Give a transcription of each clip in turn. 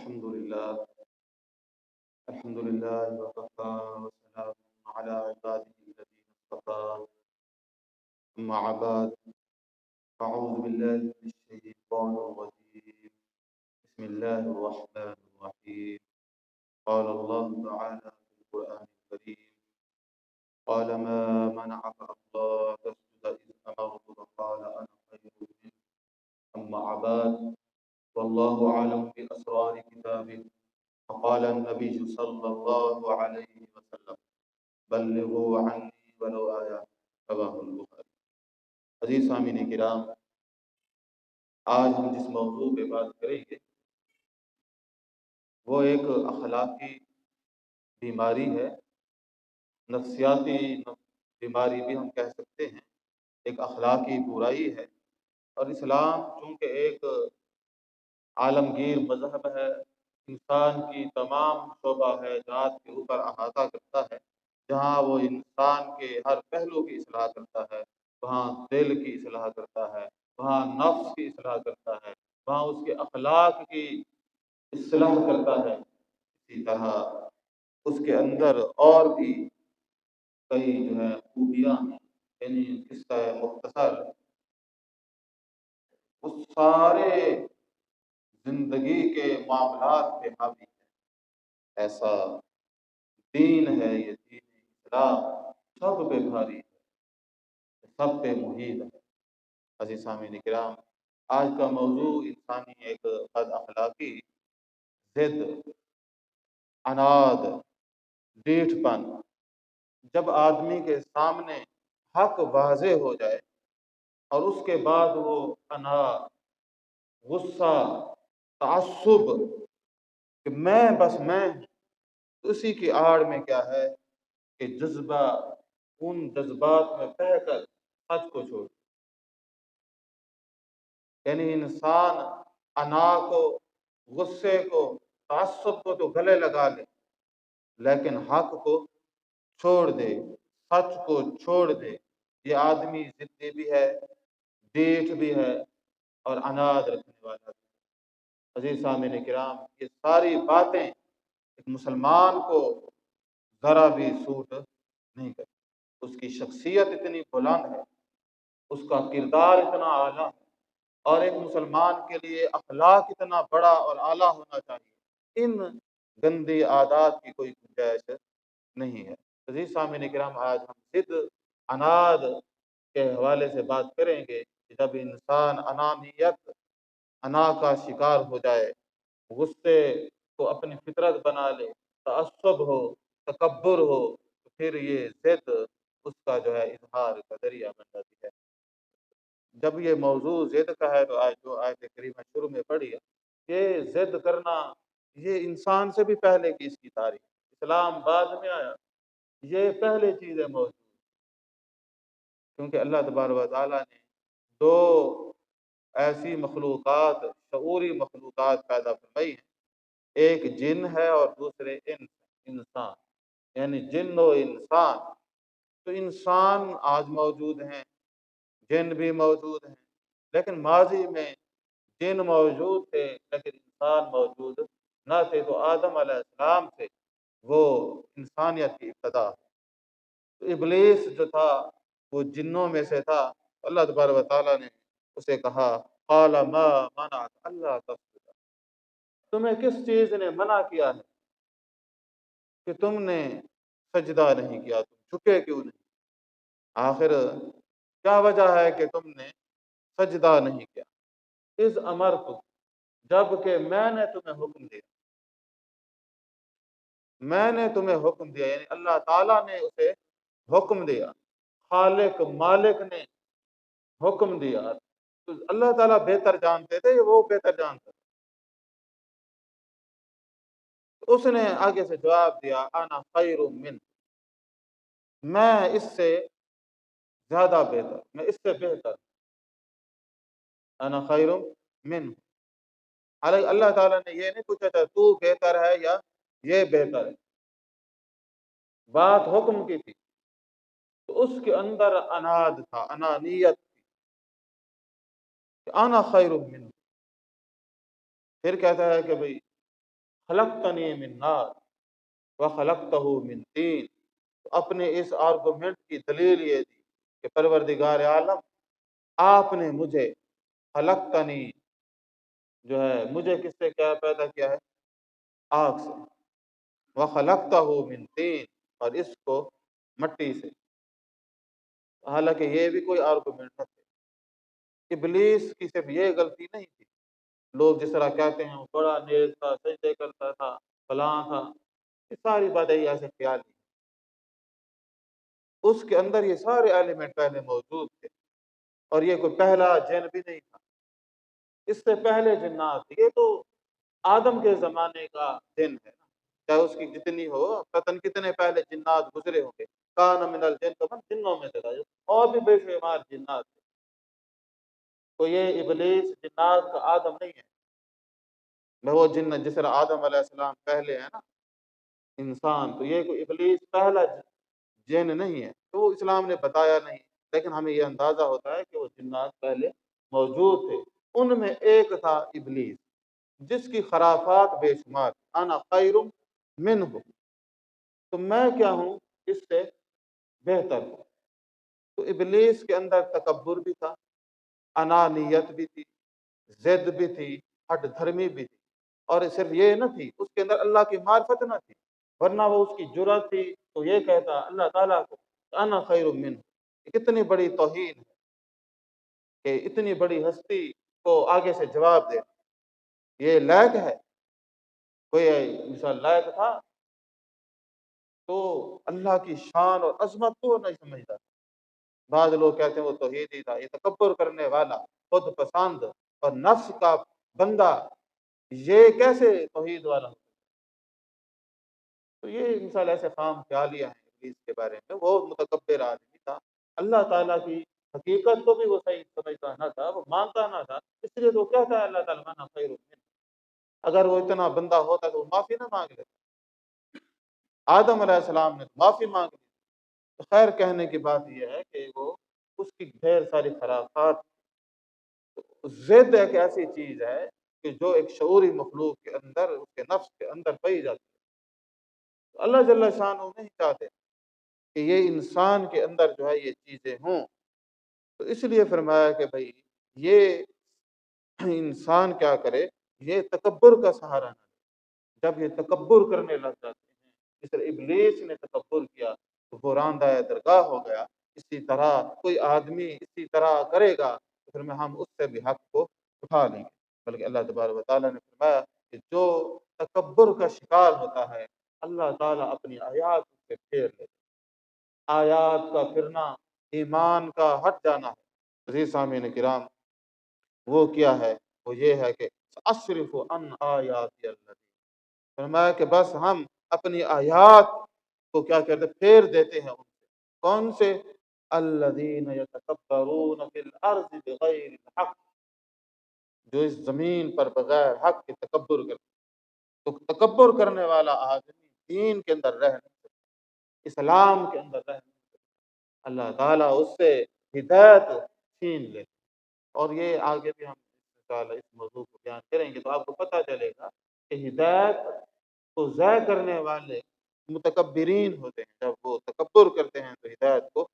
الحمد لله الحمد لله وكفى وسلام على عباده الذين اصطفى أما بعد أعوذ بالله من الشيطان الرجيم بسم الله الرحمن الرحيم قال الله تعالى في القرآن الكريم قال ما منعك ألا تسجد إذ أمرتك قال أنا خير منه أما بعد والله أعلم بأسرار كتابه فقال النبي صلى الله عليه وسلم بلغوا عني ولو آیا رواہ البخاری۔ عزیز سامعین کرام، آج ہم جس موضوع پہ بات کریں گے وہ ایک اخلاقی بیماری ہے، نفسیاتی بیماری بھی ہم کہہ سکتے ہیں، ایک اخلاقی برائی ہے۔ اور اسلام چونکہ ایک عالمگیر مذہب ہے، انسان کی تمام شعبہ ہے ذات کے اوپر احاطہ کرتا ہے، جہاں وہ انسان کے ہر پہلو کی اصلاح کرتا ہے، وہاں دل کی اصلاح کرتا ہے، وہاں نفس کی اصلاح کرتا ہے، وہاں اس کے اخلاق کی اصلاح کرتا ہے۔ اسی طرح اس کے اندر اور بھی کئی جو ہے خوبیاں ہیں، یعنی قصہ مختصر اس سارے زندگی کے معاملات پہ حاوی ہے۔ ایسا دین ہے یہ دین اسلام، سب پہ بھاری ہے، سب پہ محیط ہے۔ عزیز سامعین کرام، آج کا موضوع انسانی ایک بد اخلاقی، ضد، عناد، ڈیٹھ پن۔ جب آدمی کے سامنے حق واضح ہو جائے اور اس کے بعد وہ انا، غصہ، تعصب کہ میں بس میں ہوں، اسی کی آڑ میں کیا ہے کہ جذبہ، ان جذبات میں بہہ کر سچ کو چھوڑ، یعنی انسان انا کو، غصے کو، تعصب کو تو گلے لگا لے، لیکن حق کو چھوڑ دے، سچ کو چھوڑ دے۔ یہ آدمی ضدی بھی ہے، ڈیٹھ بھی ہے اور عناد رکھنے والا بھی۔ عزیز سامعین کرام، یہ ساری باتیں ایک مسلمان کو ذرا بھی سوٹ نہیں کرتی۔ اس کی شخصیت اتنی بلند ہے، اس کا کردار اتنا اعلیٰ ہے، اور ایک مسلمان کے لیے اخلاق اتنا بڑا اور اعلیٰ ہونا چاہیے، ان گندی عادات کی کوئی گنجائش نہیں ہے۔ عزیز سامعین کرام، آج ہم ضد، عناد کے حوالے سے بات کریں گے کہ جب انسان انانیت، انا کا شکار ہو جائے، غصے کو اپنی فطرت بنا لے، تعصب ہو، تکبر ہو، تو پھر یہ ضد اس کا جو ہے اظہار کا ذریعہ بن جاتی ہے۔ جب یہ موضوع ضد کا ہے تو آج جو آیت کریمہ شروع میں پڑھی ہے، یہ ضد کرنا یہ انسان سے بھی پہلے کی اس کی تاریخ، اسلام بعد میں آیا، یہ پہلے چیزیں موجود، کیونکہ اللہ تبارک و تعالیٰ نے دو ایسی مخلوقات، شعوری مخلوقات پیدا فرمائی ہیں، ایک جن ہے اور دوسرے انسان، یعنی جن و انسان۔ تو انسان آج موجود ہیں، جن بھی موجود ہیں، لیکن ماضی میں جن موجود تھے لیکن انسان موجود نہ تھے۔ تو آدم علیہ السلام سے وہ انسانیت کی ابتدا ہے۔ تو ابلیس جو تھا وہ جنوں میں سے تھا، اللہ تبارک و تعالیٰ نے اسے کہا قال ما منعک اللہ تسجد، تمہیں کس چیز نے منع کیا ہے کہ تم نے سجدہ نہیں کیا، تم جھکے کیوں نہیں؟ آخر کیا وجہ ہے کہ تم نے سجدہ نہیں کیا؟ اذ امرت، جب کہ میں نے تمہیں حکم دیا، میں نے تمہیں حکم دیا، یعنی اللہ تعالیٰ نے اسے حکم دیا، خالق مالک نے حکم دیا۔ تو اللہ تعالیٰ بہتر جانتے تھے، وہ بہتر جانتے تھے۔ اس نے آگے سے جواب دیا انا خیر من، میں اس سے زیادہ بہتر، میں اس سے بہتر، انا خیر من۔ حالانکہ اللہ تعالیٰ نے یہ نہیں پوچھا تھا تو بہتر ہے یا یہ بہتر ہے، بات حکم کی تھی۔ تو اس کے اندر اناد تھا، انانیت تھی کہ انا خیر من۔ پھر کہتا ہے کہ بھئی خلقتنی من نار وخلقتہ من طین. اپنے اس آرگومنٹ کی دلیل یہ دی کہ پروردگار عالم آپ نے مجھے خلقتنی جو ہے مجھے کس سے کیا پیدا کیا ہے؟ آگ سے. وخلقتہ من طین اور اس کو مٹی سے. حالانکہ یہ بھی کوئی آرگومنٹ نہ تھے. ابلیس کی صرف یہ غلطی نہیں تھی. لوگ جس طرح کہتے ہیں وہ بڑا نیک تھا، سجدے کرتا تھا، فلاں تھا، یہ ساری باتیں ایسے خیال نہیں. اس کے اندر یہ سارے ایلیمنٹ پہلے موجود تھے. اور یہ کوئی پہلا جن بھی نہیں تھا، اس سے پہلے جنات تھے. یہ تو آدم کے زمانے کا جن ہے نا، چاہے اس کی جتنی ہو، پتن کتنے پہلے جنات گزرے ہوں گے. کان من الجن تو من جنوں میں سے تھا، اور بھی بے شمار جنات تھے. تو یہ ابلیس جنات کا آدم نہیں ہے. میں وہ جن جس طرح آدم علیہ السلام پہلے ہے نا انسان، تو یہ کوئی ابلیس پہلا جن نہیں ہے. تو وہ اسلام نے بتایا نہیں، لیکن ہمیں یہ اندازہ ہوتا ہے کہ وہ جنات پہلے موجود تھے. ان میں ایک تھا ابلیس، جس کی خرافات بے شمار. انا خیر منہ، تو میں کیا ہوں اس سے بہتر ہوں. تو ابلیس کے اندر تکبر بھی تھا، انانیت بھی تھی، ضد بھی تھی، ہٹ دھرمی بھی تھی. اور صرف یہ نہ تھی، اس کے اندر اللہ کی معرفت نہ تھی، ورنہ وہ اس کی جرأت تھی تو یہ کہتا اللہ تعالیٰ کو انا خیر منہ. کتنی بڑی توہین ہے کہ اتنی بڑی ہستی کو آگے سے جواب دے. یہ لائق ہے؟ کوئی مثال لائق تھا؟ تو اللہ کی شان اور عظمت کو نہیں سمجھتا. بعض لوگ کہتے ہیں وہ توحیدی تھا. یہ تکبر کرنے والا، خود پسند اور نفس کا بندہ، یہ کیسے توحید والا ہو؟ تو یہ مثال ایسے خام خیالیاں ہیں ابلیس کے بارے میں. وہ متکبر آدمی تھا. اللہ تعالیٰ کی حقیقت کو بھی وہ صحیح سمجھتا نہ تھا، وہ مانتا نہ تھا. اس لیے تو کہتا ہے اللہ تعالیٰ انا خیر منہ. اگر وہ اتنا بندہ ہوتا تو وہ معافی نہ مانگ لیتا. آدم علیہ السلام نے معافی مانگ لی. تو خیر کہنے کی بات یہ ہے کہ وہ اس کی ڈھیر ساری خرافات. ضد ایک ایسی چیز ہے کہ جو ایک شعوری مخلوق کے اندر، اس کے نفس کے اندر پائی جاتی ہے. اللہ جل شانہ نہیں چاہتے کہ یہ انسان کے اندر جو ہے یہ چیزیں ہوں. تو اس لیے فرمایا کہ بھائی یہ انسان کیا کرے، یہ تکبر کا سہارا نہ لے. جب یہ تکبر کرنے لگ جاتے ہیں، جس طرح ابلیس نے تکبر کیا تو بحران دائے درگاہ ہو گیا. اسی طرح کوئی آدمی اسی طرح کرے گا تو پھر میں ہم اس سے بھی حق کو اٹھا لیں گے. بلکہ اللہ تبارک و تعالیٰ نے فرمایا کہ جو تکبر کا شکار ہوتا ہے، اللہ تعالیٰ اپنی آیات سے پھیر لیتے. آیات کا پھرنا ایمان کا ہٹ جانا ہے. عزیز سامعین کرام، وہ کیا ہے؟ وہ یہ ہے کہ اصرف عن آیات اللہ. فرمایا کہ بس ہم اپنی آیات کو کیا کرتے، پھیر دیتے ہیں ان سے. کون سے؟ الذین یتکبرون فی الارض بغیر الحق، جو اس زمین پر بغیر حق کے تکبر کرتے. تو تکبر کرنے والا آدمی دین کے اندر رہ نہیں سکتا، اسلام کے اندر رہ نہیں سکتا. اللہ تعالیٰ اس سے ہدایت چھین لے. اور یہ آگے بھی ہم انشاءاللہ اس موضوع کو بیان کریں گے تو آپ کو پتہ چلے گا کہ ہدایت کو ضائع کرنے والے متکبرین ہوتے ہیں. جب وہ تکبر کرتے ہیں تو ہدایت کو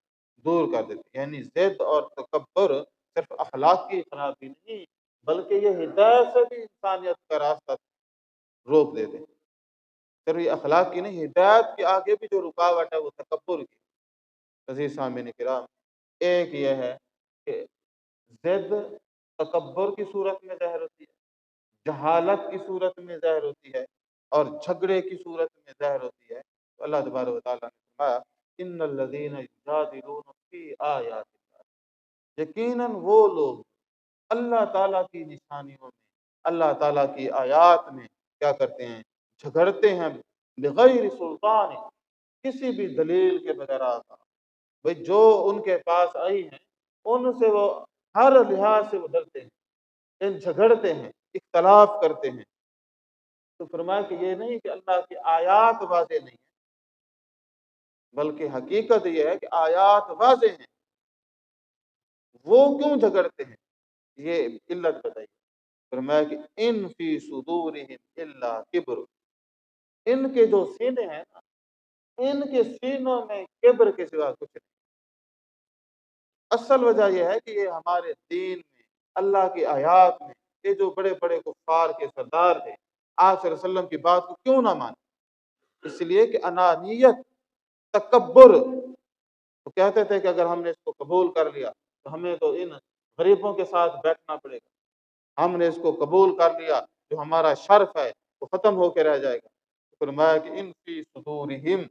دور کر دیتے ہیں. یعنی ضد اور تکبر صرف اخلاق کی خرابی نہیں، بلکہ یہ ہدایت سے بھی انسانیت کا راستہ روک دیتے ہیں. صرف یہ اخلاق کی نہیں، ہدایت کے آگے بھی جو رکاوٹ ہے وہ تکبر کی. عزیز سامعین کرام، ایک یہ ہے کہ ضد تکبر کی صورت میں ظاہر ہوتی ہے، جہالت کی صورت میں ظاہر ہوتی ہے، اور جھگڑے کی صورت میں ظاہر ہوتی ہے. تو اللہ تبارک و تعالیٰ نے فرمایا ان الذین یجادلون فی آیات اللہ، یقیناً وہ لوگ اللہ تعالیٰ کی نشانیوں میں، اللہ تعالیٰ کی آیات میں کیا کرتے ہیں؟ جھگڑتے ہیں. بغیر سلطان، کسی بھی دلیل کے بغیر. آتا بھئی جو ان کے پاس آئی ہیں ان سے وہ ہر لحاظ سے وہ ڈرتے ہیں، ان جھگڑتے ہیں، اختلاف کرتے ہیں. تو فرمایا کہ یہ نہیں کہ اللہ کی آیات واضح نہیں ہیں، بلکہ حقیقت یہ ہے کہ آیات واضح ہیں. وہ کیوں جھگڑتے ہیں؟ یہ علت بتائیے. فرمایا کہ ان فی صدورہم الا کبر، ان کے جو سینے ہیں نا، ان کے سینوں میں کبر کے سوا کچھ نہیں۔ اصل وجہ یہ ہے کہ یہ ہمارے دین میں، اللہ کی آیات میں، یہ جو بڑے بڑے کفار کے سردار تھے، آپ صلی اللہ علیہ وسلم کی بات کو کیوں نہ مانے؟ اس لیے کہ انانیت، تکبر، تو کہتے تھے کہ اگر ہم نے اس کو قبول کر لیا تو ہمیں تو ان غریبوں کے ساتھ بیٹھنا پڑے گا، ہم نے اس کو قبول کر لیا جو ہمارا شرف ہے وہ ختم ہو کے رہ جائے گا۔ فرمایا کہ ان فی صدورہم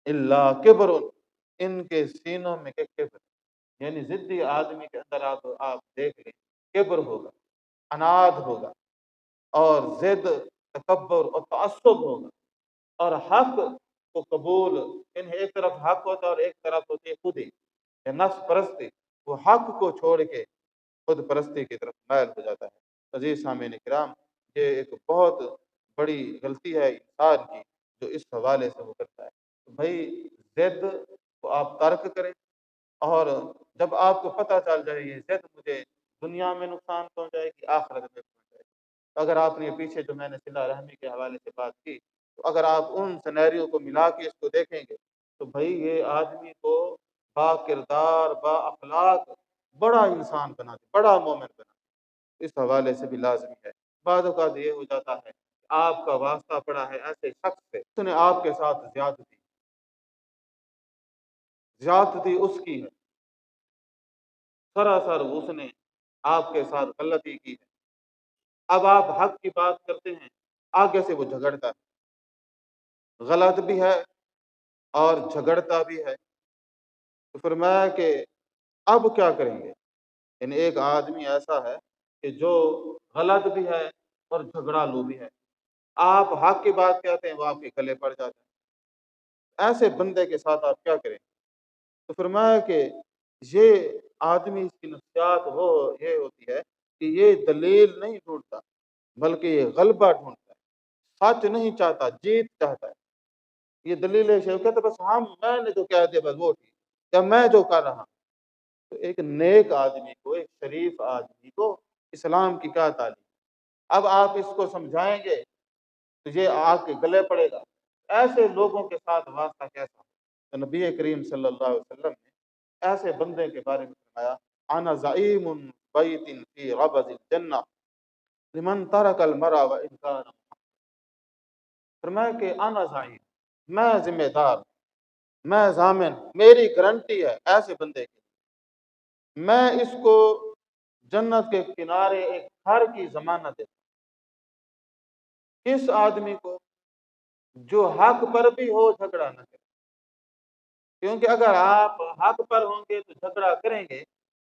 الا کبر، ان کے سینوں میں کہ کبر، یعنی ضدی آدمی کے اندر آپ دیکھ لیں کبر ہوگا، اناد ہوگا، اور ضد، تکبر اور تعصب ہوگا، اور حق کو قبول، ایک طرف حق ہوتا ہے اور ایک طرف ہوتی ہے خود ہی، یہ نفس پرستی، وہ حق کو چھوڑ کے خود پرستی کی طرف مائل ہو جاتا ہے۔ عزیز سامعین کرام، یہ ایک بہت بڑی غلطی ہے انسان کی جو اس حوالے سے وہ کرتا ہے۔ تو بھائی ضد کو آپ ترک کریں، اور جب آپ کو پتہ چل جائے یہ ضد مجھے دنیا میں نقصان پہنچائے گی، آخرت میں پہنچائے گی، تو اگر آپ نے پیچھے جو میں نے صلہ رحمی کے حوالے سے بات کی، تو اگر آپ ان سینیریو کو ملا کے اس کو دیکھیں گے تو بھائی یہ آدمی کو با کردار، با اخلاق، بڑا انسان بنا دے، بڑا مومن بنا دے، اس حوالے سے بھی لازمی ہے۔ بعض اوقات یہ ہو جاتا ہے کہ آپ کا واسطہ پڑا ہے ایسے شخص سے، اس نے آپ کے ساتھ زیادتی اس کی ہے، سراسر اس نے آپ کے ساتھ غلطی کی ہے، اب آپ حق کی بات کرتے ہیں، آگے سے وہ جھگڑتا ہے، غلط بھی ہے اور جھگڑتا بھی ہے، تو فرمایا کہ اب کیا کریں گے؟ یعنی ایک آدمی ایسا ہے کہ جو غلط بھی ہے اور جھگڑالو بھی ہے، آپ حق کی بات کہتے ہیں وہ آپ کے گلے پڑ جاتے ہیں، ایسے بندے کے ساتھ آپ کیا کریں؟ تو فرمایا کہ یہ آدمی، اس کی نفسیات وہ یہ ہوتی ہے کہ یہ دلیل نہیں ڈھونڈتا بلکہ یہ غلبہ ڈھونڈتا ہے، سچ نہیں چاہتا، جیت چاہتا ہے۔ یہ دلیل ہے کہ کہتے بس میں نے جو کہہ دیا بس وہ ٹھیک، یا میں جو کر رہا ہوں۔ تو ایک نیک آدمی کو، ایک شریف آدمی کو اسلام کی کیا تعلیم؟ اب آپ اس کو سمجھائیں گے تو یہ آگ کے گلے پڑے گا، ایسے لوگوں کے ساتھ واسطہ کیسا؟ تو نبی کریم صلی اللہ علیہ وسلم نے ایسے بندے کے بارے میں فرمایا، انا زعیم بیت فی ربض الجنہ لمن ترک المرء وان کان، فرمایا کہ انا زعیم، میں ذمہ دار، میں ضامن، میری گارنٹی ہے ایسے بندے کی، میں اس کو جنت کے کنارے ایک گھر کی ضمانت دیتا ہوں۔ کس آدمی کو؟ جو حق پر بھی ہو جھگڑا نہ کرے، کیونکہ اگر آپ حق پر ہوں گے تو جھگڑا کریں گے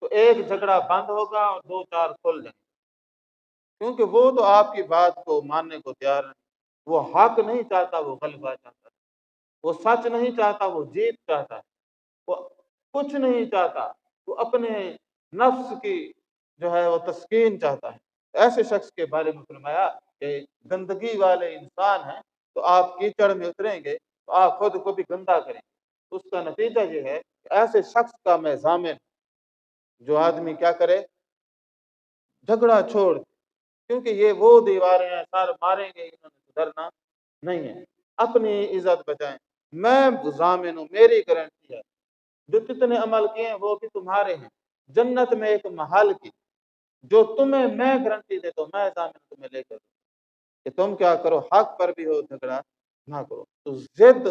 تو ایک جھگڑا بند ہوگا اور دو چار کھل جائیں گے، کیونکہ وہ تو آپ کی بات کو ماننے کو تیار نہیں، وہ حق نہیں چاہتا، وہ غلبہ چاہتا ہے، وہ سچ نہیں چاہتا، وہ جیت چاہتا ہے، وہ کچھ نہیں چاہتا، وہ اپنے نفس کی جو ہے وہ تسکین چاہتا ہے۔ ایسے شخص کے بارے میں فرمایا کہ گندگی والے انسان ہیں، تو آپ کیچڑ میں اتریں گے تو آپ خود کو بھی گندا کریں گے، اس کا نتیجہ یہ ہے کہ ایسے شخص کا میں ضامن، جو آدمی کیا کرے؟ جھگڑا چھوڑ، کیونکہ یہ وہ دیواریں ہیں، سر ماریں گے انہوں نے سدھرنا نہیں ہے، اپنی عزت بچائیں، میں ضامن ہوں، میری گارنٹی ہے، جو کتنے عمل کیے ہیں وہ بھی تمہارے ہیں، جنت میں ایک محل کی جو تمہیں میں گارنٹی دیتا ہوں، میں ضامن تمہیں لے کر کہ تم کیا کرو، حق پر بھی ہو جھگڑا نہ کرو۔ تو ضد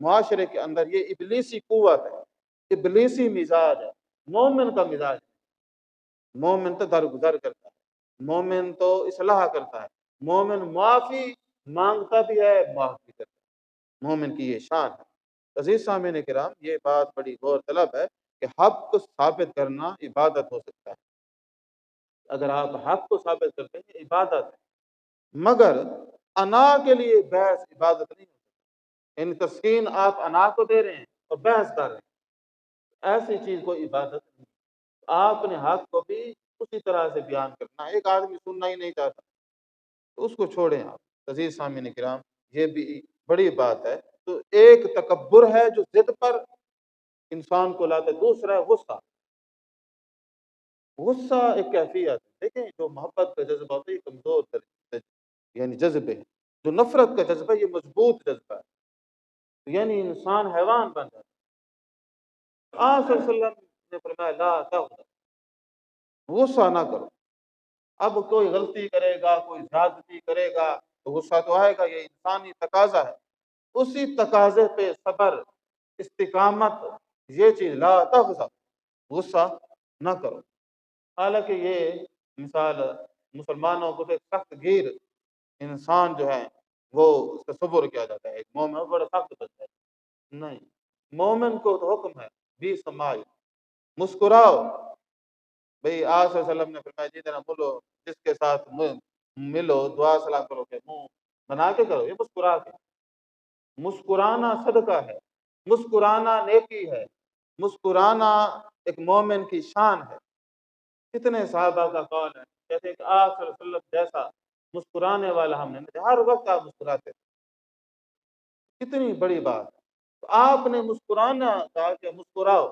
معاشرے کے اندر یہ ابلیسی قوت ہے، ابلیسی مزاج ہے، مومن کا مزاج ہے، مومن تو درگزر کرتا ہے، مومن تو اصلاح کرتا ہے، مومن معافی مانگتا بھی ہے، معاف بھی کرتا ہے، مومن کی یہ شان ہے۔ عزیز سامعین کرام، یہ بات بڑی غور طلب ہے کہ حق کو ثابت کرنا عبادت ہو سکتا ہے، اگر آپ حق کو ثابت کرتے ہیں یہ عبادت ہے، مگر انا کے لیے بحث عبادت نہیں ہوتی، یعنی تسکین آپ انا کو دے رہے ہیں اور بحث کر رہے ہیں، ایسی چیز کو عبادت نہیں۔ آپ نے حق کو بھی اسی طرح سے بیان کرنا، ایک آدمی سننا ہی نہیں چاہتا تو اس کو چھوڑیں آپ۔ عزیز سامعین کرام، یہ بھی بڑی بات ہے۔ تو ایک تکبر ہے جو ضد پر انسان کو لاتا ہے، دوسرا ہے غصہ۔ غصہ ایک کیفیت ہے، دیکھیں جو محبت کا جذبہ ہوتا ہے یہ کمزور یعنی جذبے ہیں، جو نفرت کا جذبہ یہ مضبوط جذبہ ہے، یعنی انسان حیوان بن جاتا ہے۔ آپ صلی اللہ علیہ وسلم نے فرمایا لا تغضب، غصہ نہ کرو۔ اب کوئی غلطی کرے گا، کوئی زیادتی کرے گا تو غصہ تو آئے گا، یہ انسانی تقاضا ہے۔ اسی تقاضے پہ صبر، استقامت، یہ چیز لا تغضب، غصہ نہ کرو۔ حالانکہ یہ مثال مسلمانوں کو ایک سخت گیر انسان جو ہے وہ اس کا تصور کیا جاتا ہے، ایک مومن بڑا سخت بنتا ہے، نہیں، مومن کو تو حکم ہے بھی سمائی، مسکراؤ۔ بھئی آپ صلی اللہ علیہ وسلم نے فرمایا جتنا ملو، جس کے ساتھ ملو دعا سلام کرو کہ منہ بنا کے کرو، یہ مسکرا کے۔ مسکرانا صدقہ ہے، مسکرانا نیکی ہے، مسکرانا ایک مومن کی شان ہے۔ کتنے صحابہ کا قول ہے، کہتے ہیں کہ آپ صلی اللہ علیہ وسلم جیسا مسکرانے والا ہم نے نہیں، ہر وقت آپ مسکراتے تھے، کتنی بڑی بات ہے۔ تو آپ نے مسکرانا کہا کہ مسکراؤ،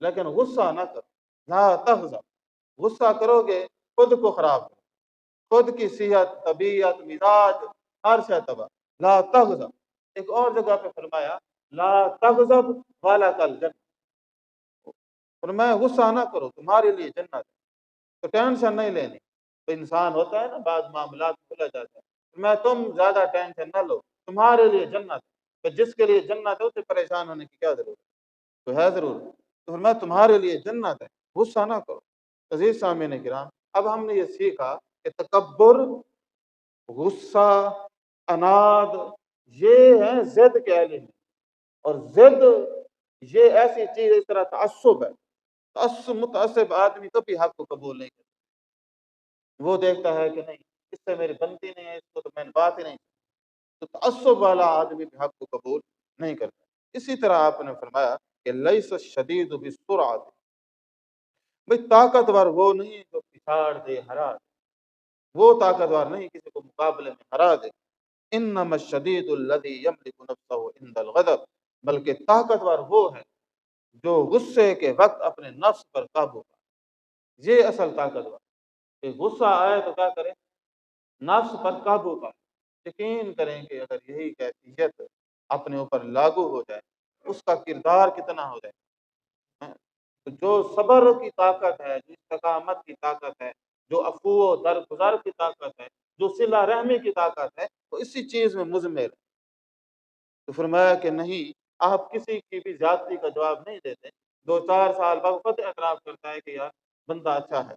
لیکن غصہ نہ کرو، لا تغضب۔ غصہ کرو گے خود کو خراب کرو، خود کی صحت، طبیعت، مزاج، ہر شے تباہ۔ لا تغضب۔ ایک اور جگہ پہ فرمایا لا تغضب والا کل جنت، فرمایا غصہ نہ کرو، تمہارے لیے جنت ہے۔ تو ٹینشن نہیں لینی۔ تو انسان ہوتا ہے نا بعض معاملات بھولا جاتا ہے، میں تم زیادہ ٹینشن نہ لو، تمہارے لیے جنت ہے۔ تو جس کے لیے جنت ہے اسے پریشان ہونے کی کیا ضرورت ہے؟ تو ہے ضرور۔ تو میں تمہارے لیے جنت ہے، غصہ نہ کرو۔ عزیز سامعین کرام، اب ہم نے یہ سیکھا کہ تکبر، غصہ، اناد، یہ ہیں ضد کے علم، اور ضد یہ ایسی چیز، اس طرح تعصب ہے، تعصب متعصب آدمی کبھی حق کو قبول نہیں کرتا، وہ دیکھتا ہے کہ نہیں اس سے میری بنتی نہیں ہے، اس کو تو میں نے بات ہی نہیں، تو تعصب والا آدمی بھی حق کو قبول نہیں کرتا۔ اسی طرح آپ نے فرمایا کہ لیس الشدید بالسرعۃ، بھئی طاقتور وہ نہیں جو پچھاڑ دے، ہرا دے، وہ طاقتور نہیں کسی کو مقابلے میں ہرا دے۔ انما الشدید الذی یملک نفسہ عند الغضب، بلکہ طاقتور وہ ہے جو غصے کے وقت اپنے نفس پر قابو پائے، یہ اصل طاقتور۔ کہ غصہ آئے تو کیا کریں؟ نفس پر قابو پائے۔ یقین کریں کہ اگر یہی کیفیت اپنے اوپر لاگو ہو جائے، اس کا کردار کتنا ہو جائے۔ تو جو صبر کی طاقت ہے، جو استقامت کی طاقت ہے، جو عفو و درگزر کی طاقت ہے، جو صلہ رحمی کی طاقت ہے، تو اسی چیز میں مضمر ہے۔ تو فرمایا کہ نہیں، آپ کسی کی بھی زیادتی کا جواب نہیں دیتے، 2-4 سال بعد خود اعتراف کرتا ہے کہ یار بندہ اچھا ہے،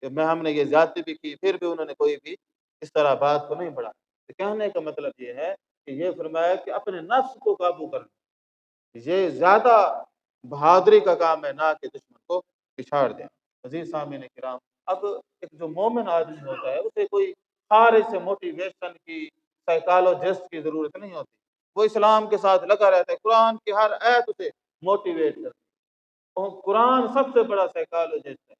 کہ میں ہم نے یہ زیادتی بھی کی، پھر بھی انہوں نے کوئی بھی اس طرح بات کو نہیں بڑھا۔ تو کہنے کا مطلب یہ ہے کہ یہ فرمایا کہ اپنے نفس کو قابو کرنا، یہ زیادہ بہادری کا کام ہے، نہ کہ دشمن کو پچھاڑ دیں۔ عزیز سامعین کرام، اب ایک جو مومن آدمی ہوتا ہے اسے کوئی خارج سے موٹیویشن کی، سائیکالوجسٹ کی ضرورت نہیں ہوتی، وہ اسلام کے ساتھ لگا رہتا ہے، قرآن کی ہر آیت اسے موٹیویٹ کرتی ہے، اور قرآن سب سے بڑا سائیکالوجسٹ ہے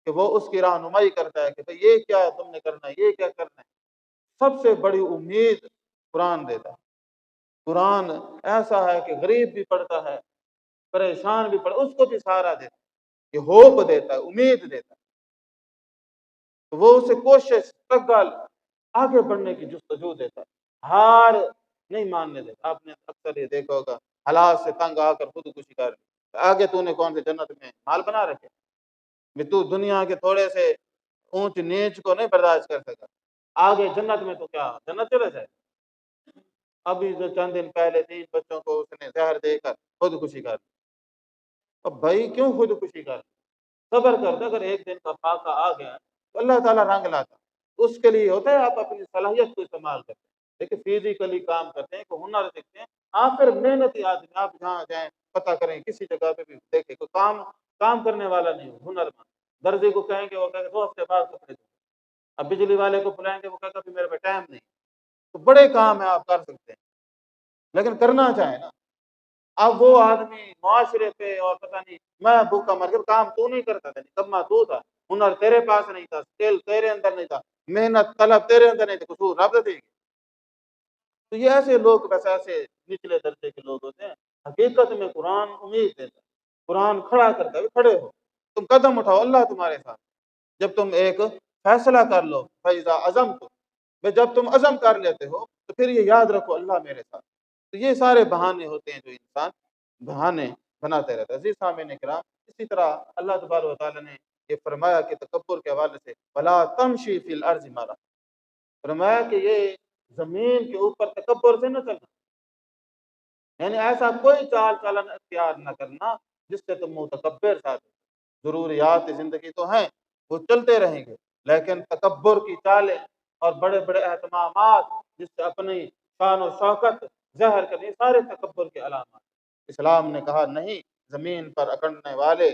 کہ وہ اس کی رہنمائی کرتا ہے کہ بھئی یہ کیا تم نے کرنا ہے، یہ کیا کرنا ہے۔ سب سے بڑی امید قرآن دیتا ہے۔ قرآن ایسا ہے کہ غریب بھی پڑھتا ہے، پریشان بھی پڑھتا ہے، اس کو بھی سہارا دیتا ہے، یہ ہوپ دیتا ہے، امید دیتا ہے، تو وہ اسے کوشش، اسٹرگل، آگے بڑھنے کی جستجو دیتا ہے، ہار نہیں ماننے دیتا۔ آپ نے اکثر یہ دیکھا ہوگا، حالات سے تنگ آ کر خودکشی کر لی، آگے تو نے کون سے جنت میں حال بنا رکھے، میں تو دنیا کے تھوڑے سے اونچ نیچ کو نہیں برداشت کر سکا، آگے جنت میں تو کیا جنت چلے جائے۔ ابھی جو چند دن پہلے 3 بچوں کو اس نے زہر دے کر خودکشی کر لی۔ اب بھائی کیوں خودکشی کر لی؟ صبر کرتا، اگر ایک دن کا فاقہ آ گیا تو اللہ تعالیٰ رنگ لاتا، اس کے لیے ہوتا ہے آپ اپنی صلاحیت کو استعمال کرتے ہیں، لیکن فزیکلی کام کرتے ہیں، کوئی ہنر سیکھتے ہیں، آخر محنتی آدمی آپ جہاں جائیں پتہ کریں، کسی جگہ پہ بھی دیکھیں کوئی کام کرنے والا نہیں ہو، ہنر مند، درزی کو کہیں کہ وہ کہے 2 ہفتے بعد کپڑے دو، اب بجلی والے کو بلائیں گے وہ کہے کہ میرے پاس ٹائم نہیں، تو بڑے کام ہیں آپ کر سکتے ہیں، لیکن کرنا چاہیں نا۔ اب وہ آدمی معاشرے پہ اور پتہ نہیں میں بھوکا مر گیا، کام تو نہیں کرتا تھا، نکما تو تھا، ہنر تیرے پاس نہیں تھا، اسکل تیرے اندر نہیں تھا، محنت طلب تیرے اندر نہیں تھا، قصور رب دے گی۔ تو یہ ایسے لوگ بس ایسے نچلے درجے کے لوگ ہوتے ہیں۔ حقیقت میں قرآن امید دیتا ہے، قرآن کھڑا کرتا ہے، کھڑے ہو، تم قدم اٹھاؤ، اللہ تمہارے ساتھ۔ جب تم ایک فیصلہ کر لو، فیضا عزم تو، جب تم عزم کر لیتے ہو تو پھر یہ یاد رکھو اللہ میرے ساتھ. تو یہ سارے بہانے ہوتے ہیں جو انسان بہانے بناتے رہتا ہے. عزیز سامعین کرام، اسی طرح اللہ تبارک و تعالیٰ نے یہ فرمایا کہ تکبر کے حوالے سے وَلَا تَمْشِي فِي الْأَرْضِ مَرَحًا، فرمایا کہ یہ زمین کے اوپر تکبر سے نہ چلنا، یعنی ایسا کوئی چال چلن اختیار نہ کرنا جس سے تم متکبر ثابت ہو. ضروریات زندگی تو ہیں، وہ چلتے رہیں گے، لیکن تکبر کی چالیں اور بڑے بڑے اہتمامات جس سے اپنی شان و شوکت ظاہر کرنے، سارے تکبر کے علامات. اسلام نے کہا نہیں، زمین پر اکڑنے والے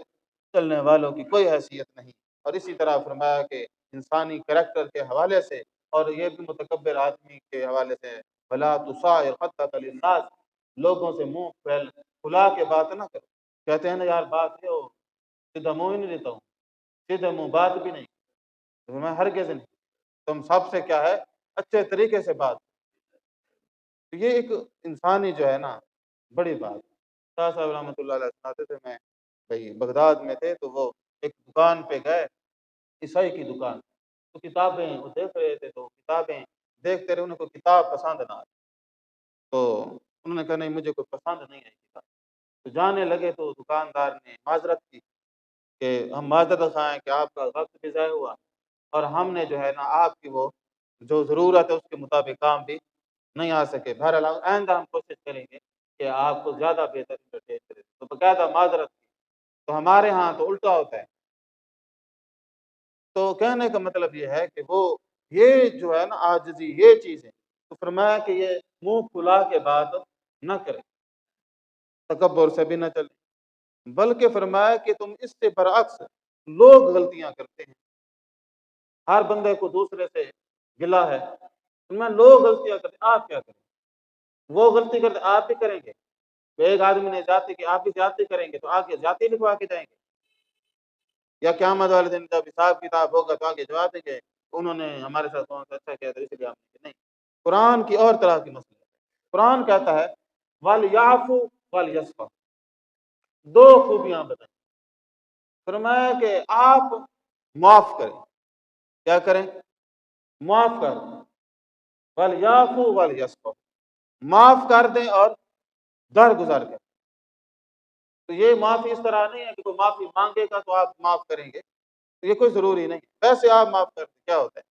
چلنے والوں کی کوئی حیثیت نہیں. اور اسی طرح فرمایا کہ انسانی کریکٹر کے حوالے سے اور یہ بھی متکبر آدمی کے حوالے سے بھلا تصاعر خطک للناس، لوگوں سے منہ پھیل کھلا کے بات نہ کرو. کہتے ہیں نا یار بات یہ ہو، سیدھا منہ ہی نہیں دیتا ہوں، سیدھے منہ بات بھی نہیں. تو میں ہرگز نہیں، تم سب سے کیا ہے اچھے طریقے سے بات. تو یہ ایک انسانی جو ہے نا بڑی بات. شاہ صاحب رحمۃ اللہ علیہ سناتے تھے، میں بھائی بغداد میں تھے تو وہ ایک دکان پہ گئے، عیسائی کی دکان. تو کتابیں وہ دیکھ رہے تھے، تو کتابیں دیکھتے رہے، انہیں کوئی کتاب پسند نہ آئی. تو انہوں نے کہا نہیں مجھے کوئی پسند نہیں آئی کتاب. تو جانے لگے تو دکاندار نے معذرت کی کہ ہم معذرت خواہ ہیں کہ آپ کا وقت بھی ضائع ہوا، اور ہم نے جو ہے نا آپ کی وہ جو ضرورت ہے اس کے مطابق کام بھی نہیں آ سکے. بہرحال آئندہ ہم کوشش کریں گے کہ آپ کو زیادہ بہتر انٹرٹین کریں. تو باقاعدہ معذرت کی. تو ہمارے ہاں تو الٹا ہوتا ہے. تو کہنے کا مطلب یہ ہے کہ وہ یہ جو ہے نا عاجزی، یہ چیزیں، تو فرمایا کہ یہ منہ کھلا کے بات نہ کرے، تکبر سے بھی نہ چلے، بلکہ فرمایا کہ تم اس سے برعکس لوگ غلطیاں کرتے ہیں. ہر بندے کو دوسرے سے گلا ہے، میں لوگ غلطیاں کرتے ہیں، آپ کیا کریں؟ وہ غلطی کرتے آپ بھی کریں گے. ایک آدمی نے جاتی کہ آپ بھی جاتی کریں گے تو آگے جاتی لکھوا کے جائیں گے، یا قیامت والے دن جب حساب کتاب ہوگا تو آگے جواب دیں گے انہوں نے ہمارے ساتھ کون سا اچھا کیا تھا اس لیے ہم نے نہیں. قرآن کی اور طرح کی مسئلہ ہے. قرآن کہتا ہے وَلْيَعْفُوا وَلْيَصْفَحُوا، دو خوبیاں بتائیں. فرمایا کہ آپ معاف کریں. کیا کریں؟ معاف کر دیں. وَلْيَعْفُوا وَلْيَصْفَحُوا، معاف کر دیں اور درگزر کریں. تو یہ معافی اس طرح نہیں ہے کہ کوئی معافی مانگے گا تو آپ معاف کریں گے، تو یہ کوئی ضروری نہیں. ویسے آپ معاف کر دیں، کیا ہوتا ہے